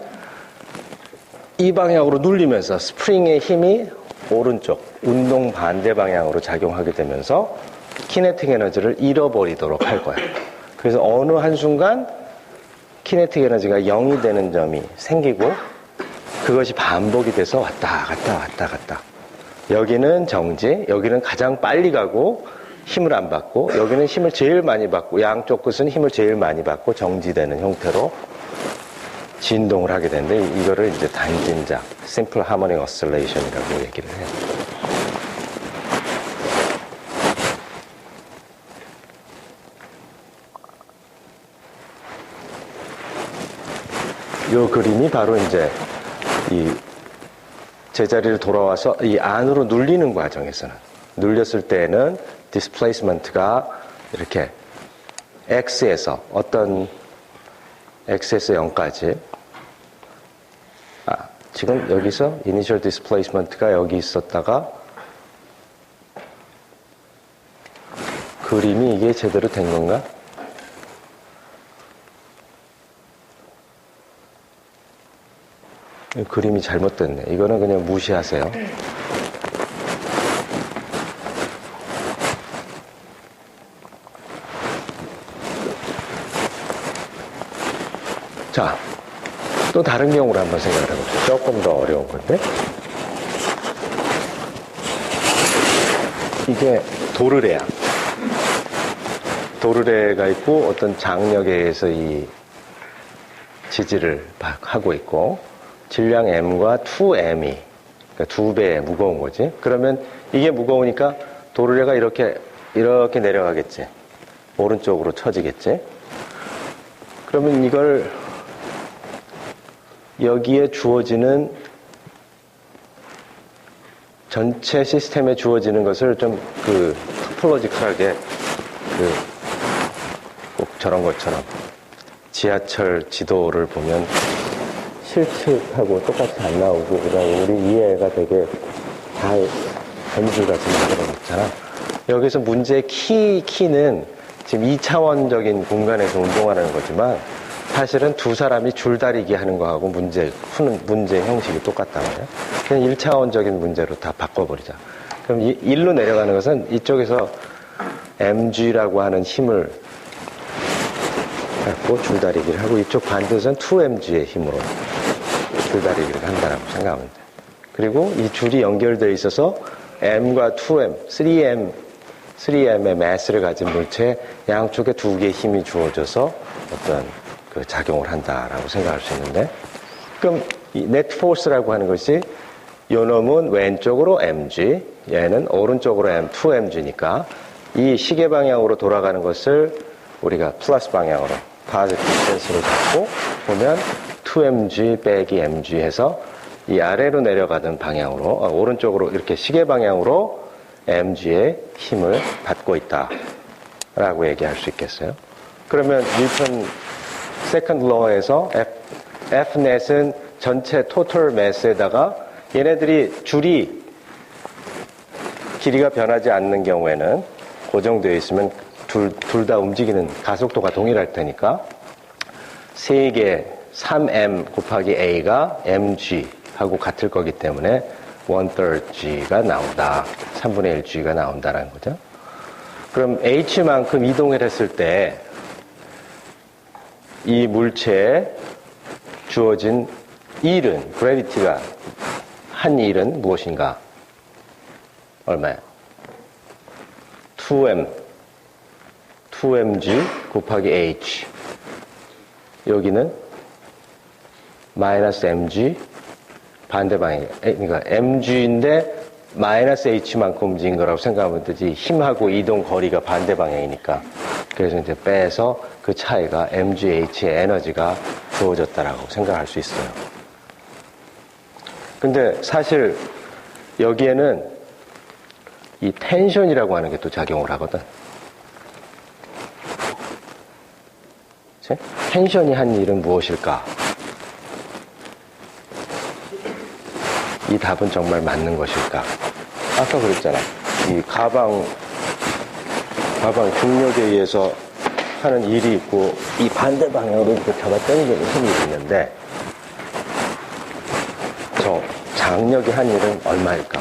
이 방향으로 눌리면서 스프링의 힘이 오른쪽 운동 반대 방향으로 작용하게 되면서 키네틱 에너지를 잃어버리도록 할 거야. 그래서 어느 한순간 키네틱 에너지가 0이 되는 점이 생기고 그것이 반복이 돼서 왔다 갔다. 여기는 정지, 여기는 가장 빨리 가고 힘을 안 받고, 여기는 힘을 제일 많이 받고, 양쪽 끝은 힘을 제일 많이 받고 정지되는 형태로 진동을 하게 되는데, 이거를 이제 단진작, Simple Harmonic Oscillation이라고 얘기를 해요. 이 그림이 바로 이제 이 제자리를 돌아와서 이 안으로 눌리는 과정에서는, 눌렸을 때에는 디스플레이스먼트가 이렇게 X에서 어떤 X에서 0까지 지금 여기서 이니셜 디스플레이스먼트가 여기 있었다가 그림이 이게 제대로 된 건가? 그림이 잘못됐네. 이거는 그냥 무시하세요. 자, 또 다른 경우로 한번 생각을 해봅시다. 조금 더 어려운 건데. 이게 도르래야. 도르래가 있고 어떤 장력에 의해서 이 지지를 하고 있고 질량 m과 2m이 그러니까 2배 무거운 거지. 그러면 이게 무거우니까 도르래가 이렇게 내려가겠지. 오른쪽으로 처지겠지. 그러면 이걸 여기에 주어지는 전체 시스템에 주어지는 것을 좀 토폴로지컬하게 꼭 저런 것처럼 지하철 지도를 보면 실측하고 똑같이 안 나오고 그다음에 우리 이해가 되게 다 점수같이 만들어 놓잖아. 여기서 문제의 키는 지금 2차원적인 공간에서 운동하는 거지만 사실은 두 사람이 줄다리기 하는 거하고 푸는 문제 형식이 똑같단 말이야. 그냥 1차원적인 문제로 다 바꿔버리자. 그럼 일로 내려가는 것은 이쪽에서 mg라고 하는 힘을 갖고 줄다리기를 하고 이쪽 반대에서는 2mg의 힘으로 줄다리기를 한다라고 생각하면 돼. 그리고 이 줄이 연결되어 있어서 m과 2m, 3m의 마스를 가진 물체에 양쪽에 두 개의 힘이 주어져서 어떤 그 작용을 한다라고 생각할 수 있는데, 그럼 이 네트 포스라고 하는 것이 요 놈은 왼쪽으로 mg, 얘는 오른쪽으로 2mg니까 이 시계 방향으로 돌아가는 것을 우리가 플러스 방향으로 positive sense로 잡고 보면 2mg 빼기 mg 해서 이 아래로 내려가는 방향으로 오른쪽으로 이렇게 시계 방향으로 mg의 힘을 받고 있다라고 얘기할 수 있겠어요. 그러면 뉴턴 세컨드 로에서 F넷은 전체 토탈 매스에다가 얘네들이 줄이 길이가 변하지 않는 경우에는 고정되어 있으면 둘 다 움직이는 가속도가 동일할 테니까 3개 3m 곱하기 a가 mg하고 같을 거기 때문에 1/3 g가 나온다. 3분의 1 g가 나온다라는 거죠. 그럼 h만큼 이동을 했을 때 이 물체에 주어진 일은, 그래비티가 한 일은 무엇인가? 얼마야? 2mg 곱하기 h. 여기는 마이너스 mg 반대 방향. 그러니까 mg인데 마이너스 H만큼 움직인 거라고 생각하면 되지, 힘하고 이동 거리가 반대 방향이니까. 그래서 이제 빼서 그 차이가 mgh의 에너지가 주어졌다라고 생각할 수 있어요. 근데 사실 여기에는 이 텐션이라고 하는 게 또 작용을 하거든. 그치? 텐션이 한 일은 무엇일까? 이 답은 정말 맞는 것일까? 아까 그랬잖아. 이 가방 중력에 의해서 하는 일이 있고, 이 반대 방향으로 이렇게 잡아 당기는 힘이 있는데, 저 장력이 한 일은 얼마일까?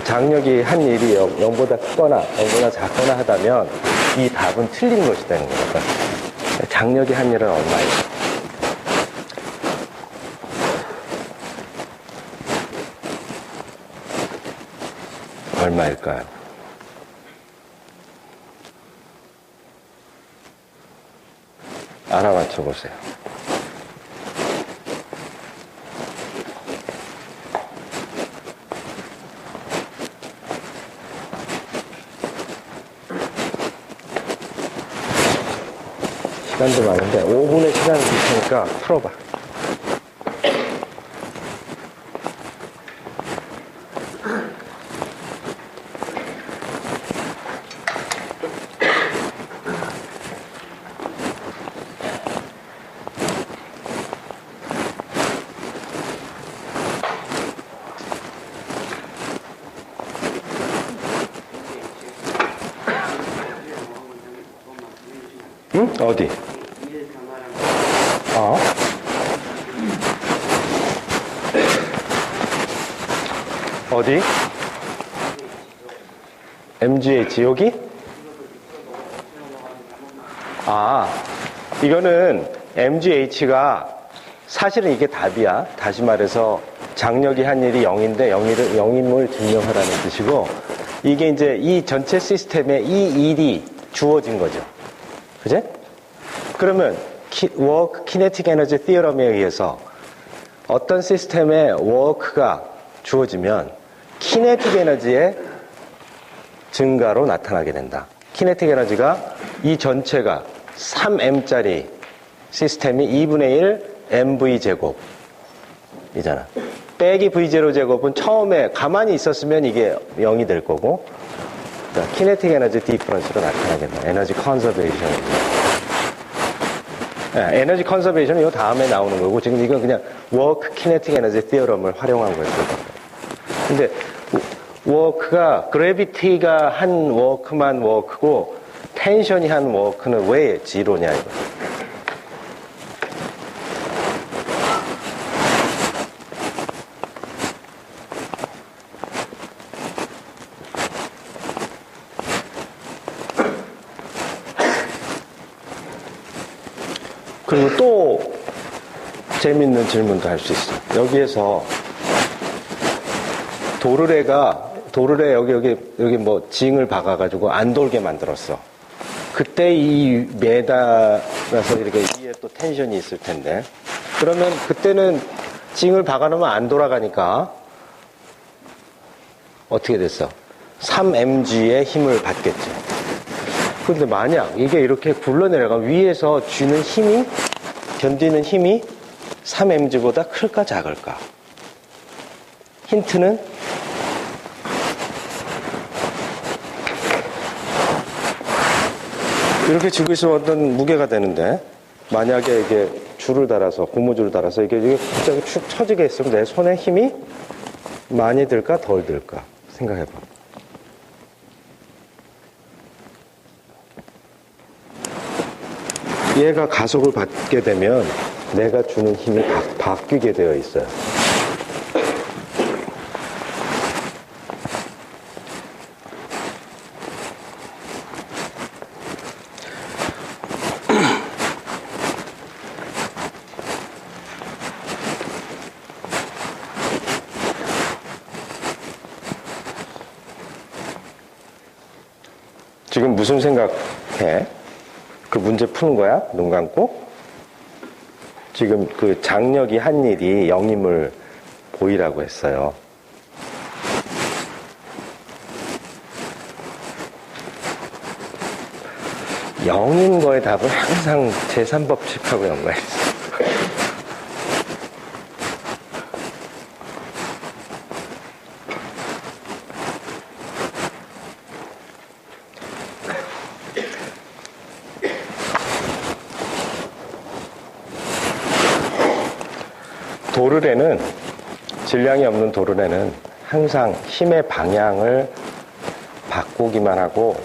장력이 한 일이 0보다 크거나 0보다 작거나 하다면 이 답은 틀린 것이 되는 거거든. 장력이 한 일은 얼마일까? 얼마일까요? 알아맞혀 보세요. 시간도 많은데 5분의 시간을 줄 테니까 풀어봐. 응? 어디? 어디? MGH 여기? 이거는 MGH가 사실은 이게 답이야. 다시 말해서 장력이 한 일이 0인데 0임을 증명하라는 뜻이고, 이게 이제 이 전체 시스템에 이 일이 주어진 거죠. 그제? 그러면 워크 키네틱 에너지 티어럼에 의해서 어떤 시스템에 워크가 주어지면 키네틱 에너지의 증가로 나타나게 된다. 키네틱 에너지가 이 전체가 3m짜리 시스템이 2분의 1 mv 제곱이잖아. 빼기 v0 제곱은 처음에 가만히 있었으면 이게 0이 될 거고, 그러니까 키네틱 에너지 디퍼런스로 나타나게 된다. 에너지 컨서베이션. 에너지 컨서베이션은 이 다음에 나오는 거고, 지금 이건 그냥 워크 키네틱 에너지 티어럼을 활용한 거예요. 근데 워크가 그래비티가 한 워크만 워크고 텐션이 한 워크는 왜 지로냐 이거. 그리고 또 재밌는 질문도 할 수 있어. 여기에서 도르래 여기 뭐 징을 박아가지고 안 돌게 만들었어. 그때 이 매달아서 이렇게 위에 또 텐션이 있을 텐데, 그러면 그때는 징을 박아놓으면 안 돌아가니까 어떻게 됐어? 3mg의 힘을 받겠지. 근데 만약 이게 이렇게 굴러내려가면 위에서 쥐는 힘이, 견디는 힘이 3mg보다 클까 작을까? 힌트는 이렇게 쥐고 있으면 어떤 무게가 되는데, 만약에 이게 줄을 달아서, 고무줄을 달아서 이게 갑자기 축 처지게 했으면 내 손에 힘이 많이 들까 덜 들까 생각해봐. 얘가 가속을 받게 되면 내가 주는 힘이 바뀌게 되어 있어요. 지금 무슨 생각해? 그 문제 푸는 거야? 눈 감고? 지금 그 장력이 한 일이 0임을 보이라고 했어요. 영인 거의 답은 항상 제3법칙하고 연관이 있어요. 도르래는, 질량이 없는 도르래는 항상 힘의 방향을 바꾸기만 하고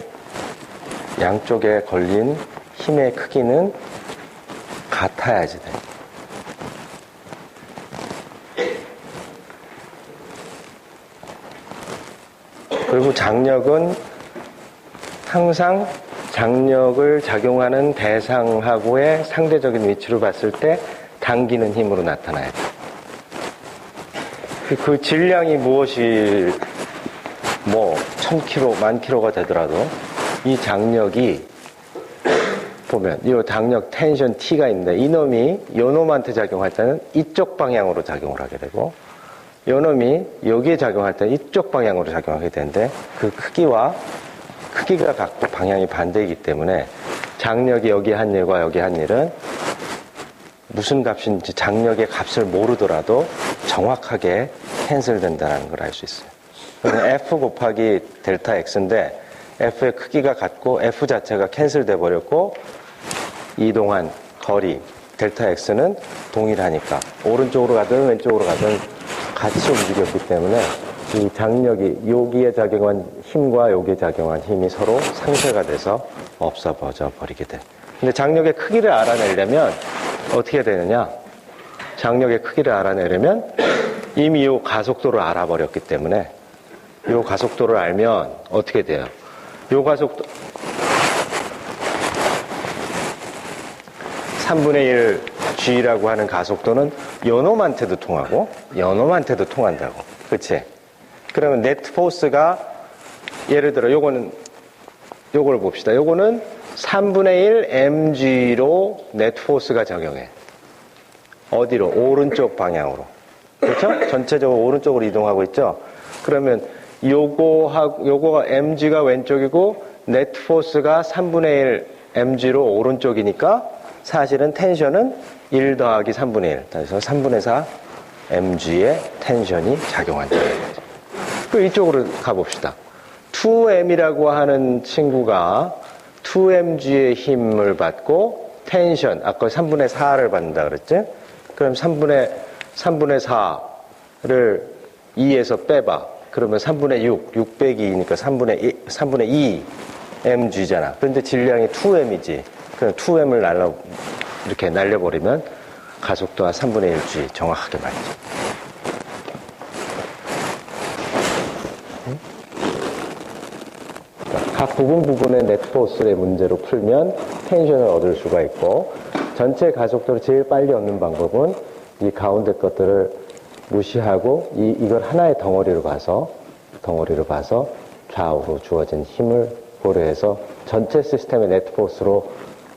양쪽에 걸린 힘의 크기는 같아야지 돼. 그리고 장력은 항상 장력을 작용하는 대상하고의 상대적인 위치로 봤을 때 당기는 힘으로 나타나야 돼. 그 질량이 무엇이 1000kg, 10,000kg가 되더라도 이 장력이 보면 이 장력 텐션 T가 있는데 이놈이 요놈한테 작용할 때는 이쪽 방향으로 작용을 하게 되고 요놈이 여기에 작용할 때는 이쪽 방향으로 작용하게 되는데 그 크기가 각도 방향이 반대이기 때문에 장력이 여기 한 일과 여기 한 일은 무슨 값인지 장력의 값을 모르더라도 정확하게 캔슬된다는 걸 알 수 있어요. F 곱하기 델타 X인데 F의 크기가 같고 F 자체가 캔슬돼 버렸고 이동한 거리 델타 X는 동일하니까 오른쪽으로 가든 왼쪽으로 가든 같이 움직였기 때문에 이 장력이 여기에 작용한 힘과 여기에 작용한 힘이 서로 상쇄가 돼서 없어져 버리게 돼. 근데 장력의 크기를 알아내려면 어떻게 되느냐? 장력의 크기를 알아내려면 이미 이 가속도를 알아버렸기 때문에 이 가속도를 알면 어떻게 돼요? 이 가속도 3분의 1 G라고 하는 가속도는 요놈한테도 통하고 요놈한테도 통한다고. 그치? 그러면 네트 포스가 예를 들어 요걸 봅시다. 요거는 3분의 1 mg로 네트 포스가 적용해. 어디로? 오른쪽 방향으로. 그렇죠? 전체적으로 오른쪽으로 이동하고 있죠? 그러면 요거가 mg가 왼쪽이고 네트 포스가 3분의 1 mg로 오른쪽이니까 사실은 텐션은 1 더하기 3분의 1. 그래서 3분의 4 mg의 텐션이 작용한다. 그 이쪽으로 가봅시다. 2m이라고 하는 친구가 2mg의 힘을 받고 텐션, 아까 3분의 4를 받는다 그랬지? 그럼 3분의 4를 2에서 빼봐. 그러면 3분의 6 빼기 2니까 3분의 2 mg잖아. 그런데 질량이 2m이지. 그럼 2m을 이렇게 날려버리면 가속도와 3분의 1g 정확하게 맞죠. 각 부분의 네트포스의 문제로 풀면 텐션을 얻을 수가 있고 전체 가속도를 제일 빨리 얻는 방법은 이 가운데 것들을 무시하고 이걸 하나의 덩어리로 봐서 좌우로 주어진 힘을 고려해서 전체 시스템의 네트포스로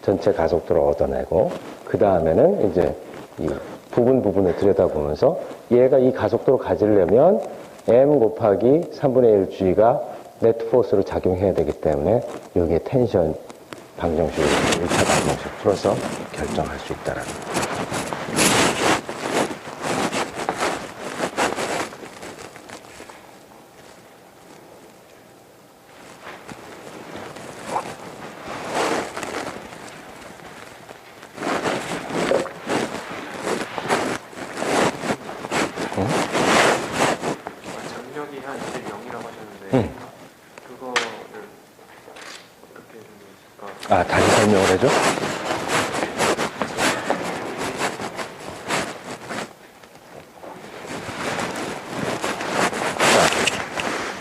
전체 가속도를 얻어내고 그 다음에는 이제 이 부분을 들여다보면서 얘가 이 가속도를 가지려면 m 곱하기 3분의 1g가 네트포스로 작용해야 되기 때문에 여기에 텐션 방정식을 1차 방정식 풀어서 결정할 수 있다라는 거예요. 장력이 한 0이라고 하셨는데 그거를 어떻게 되는 다시 설명을 해줘?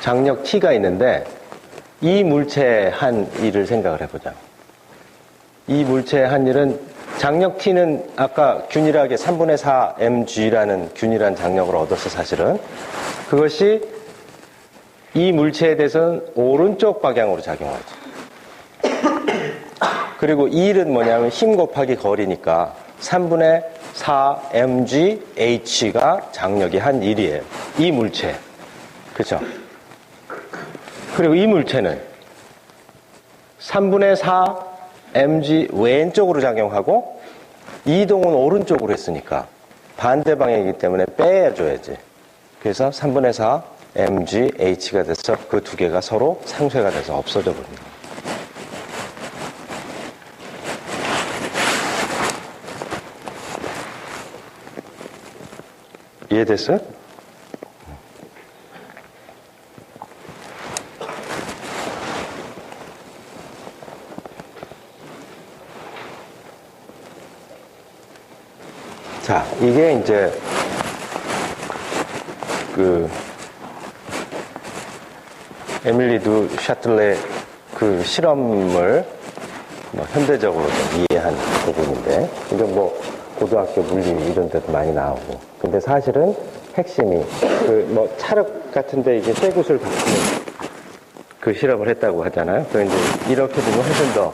장력 T가 있는데 이 물체의 한 일을 생각을 해보자. 이 물체의 한 일은 장력 T는 아까 균일하게 3분의 4 mg라는 균일한 장력을 얻었어 사실은. 그것이 이 물체에 대해서는 오른쪽 방향으로 작용하지. 그리고 이 일은 뭐냐면 힘 곱하기 거리니까 3분의 4 mgH가 장력이 한 1이에요. 이 물체. 그렇죠? 그리고 이 물체는 3분의 4 mg 왼쪽으로 작용하고 이동은 오른쪽으로 했으니까 반대 방향이기 때문에 빼줘야지. 그래서 3분의 4 mgH가 돼서 그 두 개가 서로 상쇄가 돼서 없어져 버립니다. 이해됐어요? 자, 이게 이제 에밀리 두 샤틀레 그 실험을 현대적으로 좀 이해한 부분인데, 이게 뭐 고등학교 물리 이런 데도 많이 나오고. 근데 사실은 핵심이 찰흙 같은데 이게 쇠구슬 같은 그 실험을 했다고 하잖아요. 그래서 이제 이렇게 보면 훨씬 더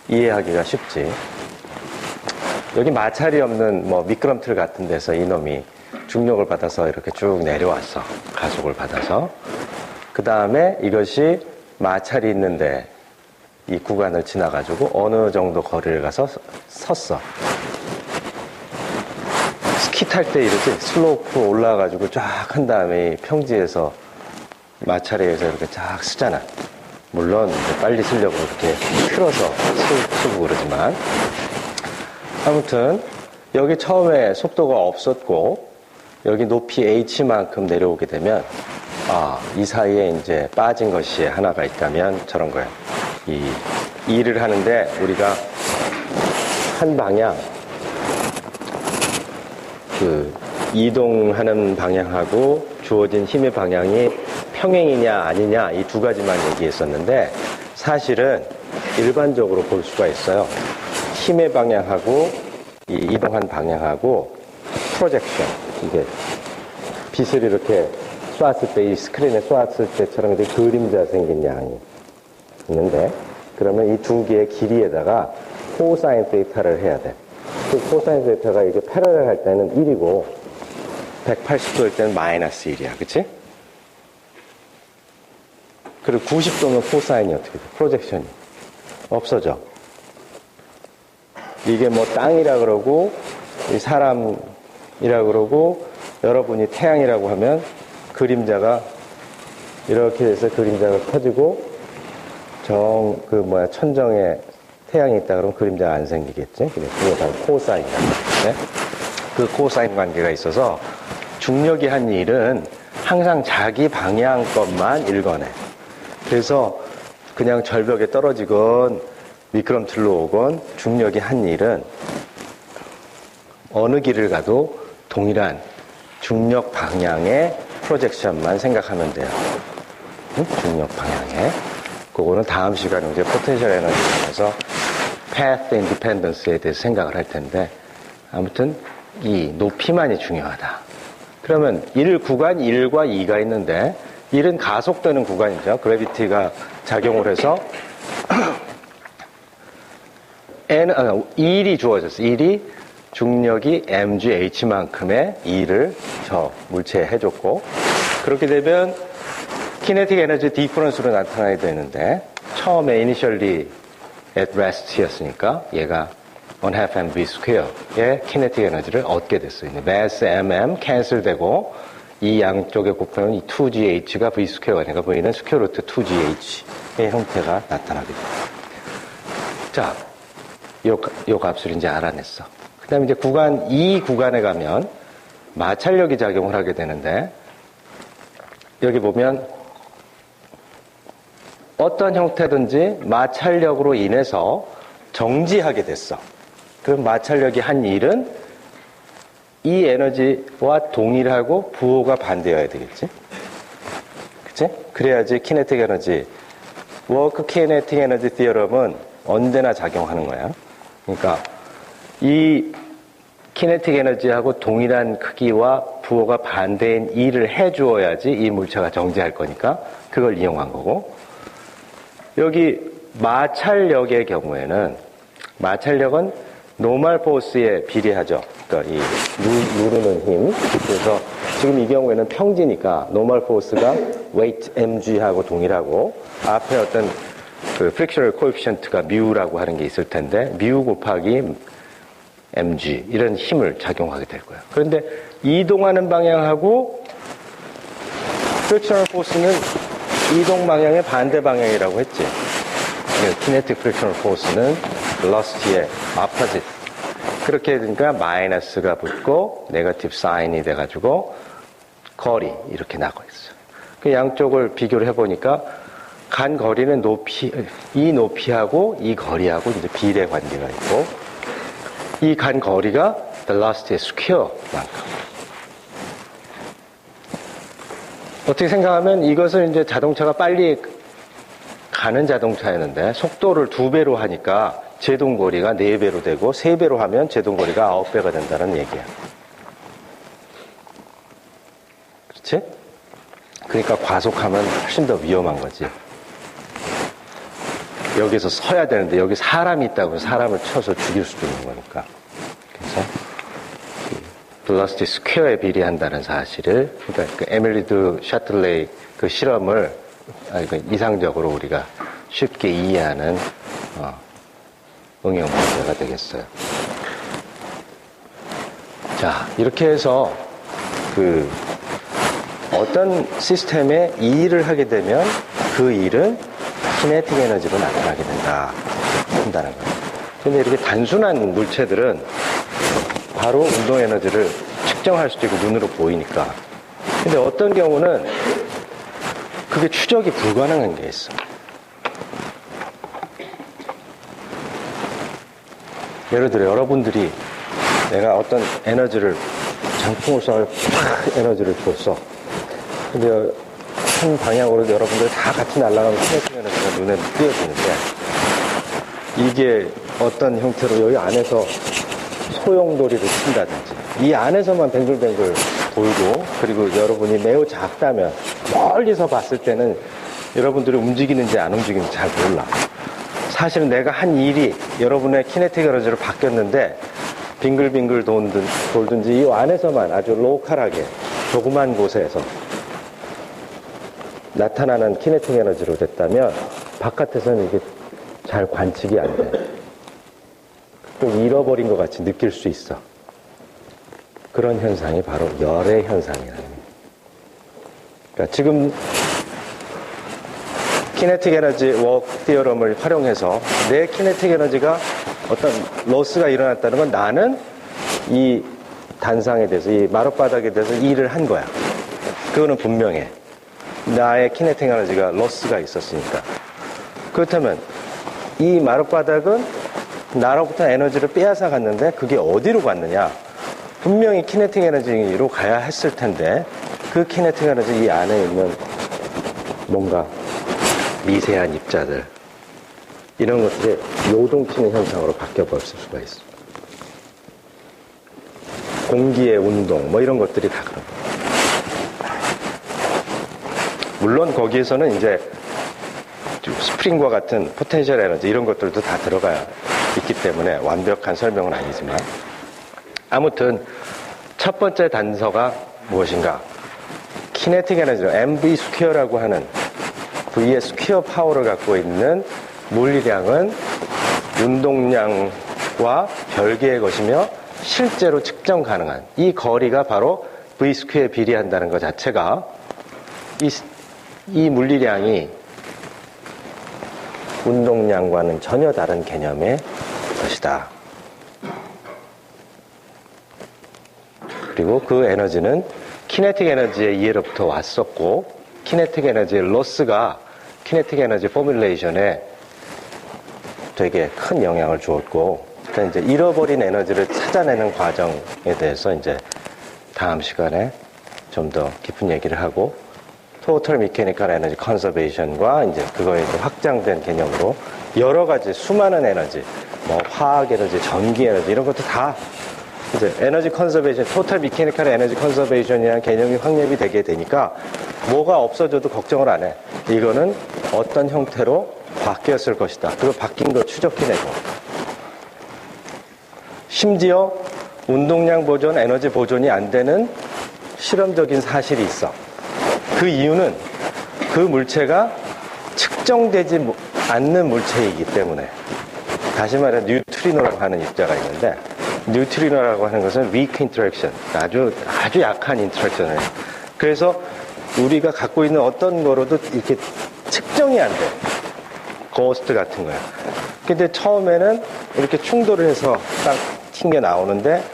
이해하기가 쉽지. 여기 마찰이 없는 미끄럼틀 같은 데서 이놈이 중력을 받아서 이렇게 쭉 내려왔어. 가속을 받아서. 그 다음에 이것이 마찰이 있는데 이 구간을 지나가지고 어느 정도 거리를 가서 섰어. 스키 탈 때 이렇게 슬로프 올라가가지고 쫙 한 다음에 평지에서 마찰에 의해서 이렇게 쫙 쓰잖아. 물론 이제 빨리 쓰려고 이렇게 틀어서 쓰고 그러지만. 아무튼 여기 처음에 속도가 없었고 여기 높이 h만큼 내려오게 되면 이 사이에 이제 빠진 것이 하나가 있다면 저런 거예요. 이 일을 하는데 우리가 한 방향 이동하는 방향하고 주어진 힘의 방향이 평행이냐 아니냐 이 두 가지만 얘기했었는데 사실은 일반적으로 볼 수가 있어요. 힘의 방향하고 이 이동한 방향하고 프로젝션, 이게 빛을 이렇게 쏘았을 때, 이 스크린에 쏘았을 때처럼 이제 그림자 생긴 양이 있는데, 그러면 이 둥기의 길이에다가 코사인 세이타를 해야 돼. 그 코사인 세이타가 이게 패러렐 할 때는 1이고 180도일 때는 마이너스 1이야. 그치? 그리고 90도면 코사인이 어떻게 돼? 프로젝션이 없어져. 이게 땅이라 그러고 이 사람이라 그러고 여러분이 태양이라고 하면 그림자가 이렇게 돼서 그림자가 커지고 천정에 태양이 있다 그러면 그림자가 안 생기겠지? 그게 바로 코사인이라고 하는데 그 코사인 관계가 있어서 중력이 한 일은 항상 자기 방향 것만 읽어내. 그래서 그냥 절벽에 떨어지건 미끄럼틀로 오건 중력이 한 일은 어느 길을 가도 동일한 중력 방향의 프로젝션만 생각하면 돼요. 중력 방향에. 그거는 다음 시간에 이제 포텐셜 에너지에서 path independence에 대해서 생각을 할 텐데 아무튼 이 높이만이 중요하다. 그러면 구간 1과 2가 있는데 1은 가속되는 구간이죠. 그래비티가 작용을 해서 1이 주어졌어. 1이 중력이 mgh만큼의 2를 저 물체에 해줬고 그렇게 되면 키네틱 에너지 디퍼런스로 나타나야 되는데 처음에 initially at rest였으니까 얘가 1/2 mv square의 키네틱 에너지를 얻게 됐어요. mass mm 캔슬되고 이 양쪽에 곱하면 이 2gh가 v square가 되니까 v는 스퀘어 루트 2gh의 형태가 나타나게 됩니다. 자, 요 값을 이제 알아냈어. 그 다음에 이제 이 구간에 가면 마찰력이 작용을 하게 되는데 여기 보면 어떤 형태든지 마찰력으로 인해서 정지하게 됐어. 그럼 마찰력이 한 일은 이 에너지와 동일하고 부호가 반대여야 되겠지? 그치? 그래야지 키네틱 에너지, 워크 키네틱 에너지 디어럼은 언제나 작용하는 거야. 그러니까 이 키네틱 에너지하고 동일한 크기와 부호가 반대인 E를 해주어야지 이 물체가 정지할 거니까 그걸 이용한 거고 여기 마찰력의 경우에는 마찰력은 노멀 포스에 비례하죠. 그러니까 이 누르는 힘. 그래서 지금 이 경우에는 평지니까 노멀 포스가 weight mg하고 동일하고 앞에 어떤 그 frictional coefficient가 뮤라고 하는 게 있을 텐데 뮤 곱하기 mg 이런 힘을 작용하게 될 거예요. 그런데 이동하는 방향하고 frictional force는 이동 방향의 반대 방향이라고 했지. kinetic frictional force는 velocity의 opposite. 그렇게 되니까 마이너스가 붙고 네거티브 사인이 돼가지고 거리 이렇게 나고 있어요. 그 양쪽을 비교를 해보니까 간 거리는 이 높이하고 이 거리하고 이제 비례 관계가 있고 이 간 거리가 velocity의 스퀘어만큼. 어떻게 생각하면 이것을 이제 자동차가 빨리 가는 자동차였는데 속도를 2배로 하니까 제동거리가 4배로 되고 3배로 하면 제동거리가 9배가 된다는 얘기야. 그렇지? 그러니까 과속하면 훨씬 더 위험한 거지. 여기서 서야 되는데 여기 사람이 있다고 사람을 쳐서 죽일 수도 있는 거니까. 그래서 velocity 스퀘어에 비례한다는 사실을 그러니까 그 에밀리드 샤틀레이 그 실험을 이상적으로 우리가 쉽게 이해하는 응용 문제가 되겠어요. 자, 이렇게 해서 그 어떤 시스템에 이 일을 하게 되면 그 일은 키네틱 에너지로 나타나게 한다는 거예요. 근데 이렇게 단순한 물체들은 바로 운동 에너지를 측정할 수도 있고 눈으로 보이니까. 근데 어떤 경우는 그게 추적이 불가능한 게 있어. 예를 들어 여러분들이 내가 어떤 에너지를 장풍을 쏴 에너지를 줬어. 근데 한 방향으로 여러분들 다 같이 날아가면 키네틱 에너지가 눈에 띄어지는데 이게 어떤 형태로 여기 안에서 소용돌이를 친다든지 이 안에서만 뱅글뱅글 돌고 그리고 여러분이 매우 작다면 멀리서 봤을 때는 여러분들이 움직이는지 안 움직이는지 잘 몰라. 사실은 내가 한 일이 여러분의 키네틱 에너지로 바뀌었는데 빙글빙글 돌든지 이 안에서만 아주 로컬하게 조그만 곳에서 나타나는 키네틱 에너지로 됐다면 바깥에서는 이게 잘 관측이 안 돼. 꼭 잃어버린 것 같이 느낄 수 있어. 그런 현상이 바로 열의 현상이라는 거예요. 그러니까 지금 키네틱 에너지 워크 티어럼을 활용해서 내 키네틱 에너지가 어떤 로스가 일어났다는 건 나는 이 단상에 대해서 이 마룻바닥에 대해서 일을 한 거야. 그거는 분명해. 나의 키네틱 에너지가 로스가 있었으니까. 그렇다면 이 마룻바닥은 나로부터 에너지를 빼앗아 갔는데 그게 어디로 갔느냐? 분명히 키네틱 에너지로 가야 했을 텐데 그 키네틱 에너지 이 안에 있는 뭔가 미세한 입자들 이런 것들이 요동치는 현상으로 바뀌어버릴 수가 있어. 공기의 운동 뭐 이런 것들이 다 그런 거예요. 물론 거기에서는 이제 스프링과 같은 포텐셜 에너지 이런 것들도 다 들어가 있기 때문에 완벽한 설명은 아니지만 아무튼 첫 번째 단서가 무엇인가? 키네틱 에너지로 mv 스퀘어라고 하는 V의 스퀘어 파워를 갖고 있는 물리량은 운동량과 별개의 것이며 실제로 측정 가능한 이 거리가 바로 V 스퀘어에 비례한다는 것 자체가 이 물리량이 운동량과는 전혀 다른 개념의 것이다. 그리고 그 에너지는 키네틱 에너지의 이해로부터 왔었고 키네틱 에너지의 로스가 키네틱 에너지 포뮬레이션에 되게 큰 영향을 주었고 그러니까 이제 잃어버린 에너지를 찾아내는 과정에 대해서 이제 다음 시간에 좀 더 깊은 얘기를 하고 토탈 미케니컬 에너지 컨서베이션과 이제 그거에 확장된 개념으로 여러 가지 수많은 에너지, 뭐 화학 에너지, 전기 에너지 이런 것도 다 이제 에너지 컨서베이션, 토탈 미케니컬 에너지 컨서베이션이라는 개념이 확립이 되게 되니까 뭐가 없어져도 걱정을 안 해. 이거는 어떤 형태로 바뀌었을 것이다. 그거 바뀐 걸 추적해내고 심지어 운동량 보존, 에너지 보존이 안 되는 실험적인 사실이 있어. 그 이유는 그 물체가 측정되지 않는 물체이기 때문에. 다시 말해 뉴트리노라고 하는 입자가 있는데, 뉴트리노라고 하는 것은 weak interaction, 아주 약한 인터랙션을 해요. 그래서 우리가 갖고 있는 어떤 거로도 이렇게 측정이 안 돼. 고스트 같은 거야. 근데 처음에는 이렇게 충돌을 해서 딱 튕겨 나오는데,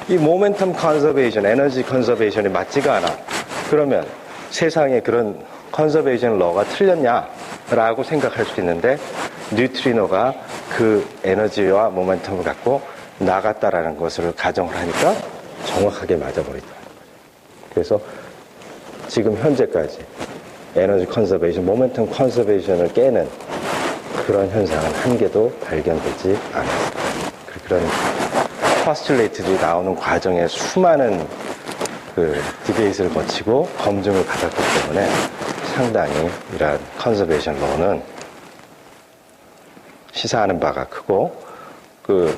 이 모멘텀 컨서베이션, 에너지 컨서베이션이 맞지가 않아. 그러면 세상에 그런 컨서베이션 러가 틀렸냐라고 생각할 수 있는데, 뉴트리노가 그 에너지와 모멘텀을 갖고 나갔다라는 것을 가정을 하니까 정확하게 맞아버리더라. 그래서 지금 현재까지 에너지 컨서베이션, 모멘텀 컨서베이션을 깨는 그런 현상은 한 개도 발견되지 않았습니다. 그런 포스툴레이트들이 나오는 과정에 수많은 그 디베이트를 거치고 검증을 받았기 때문에 상당히 이러한 컨서베이션 로는 시사하는 바가 크고 그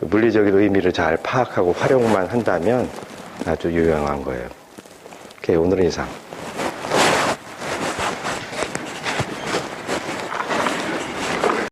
물리적인 의미를 잘 파악하고 활용만 한다면 아주 유용한 거예요. 오케이, 오늘은 이상.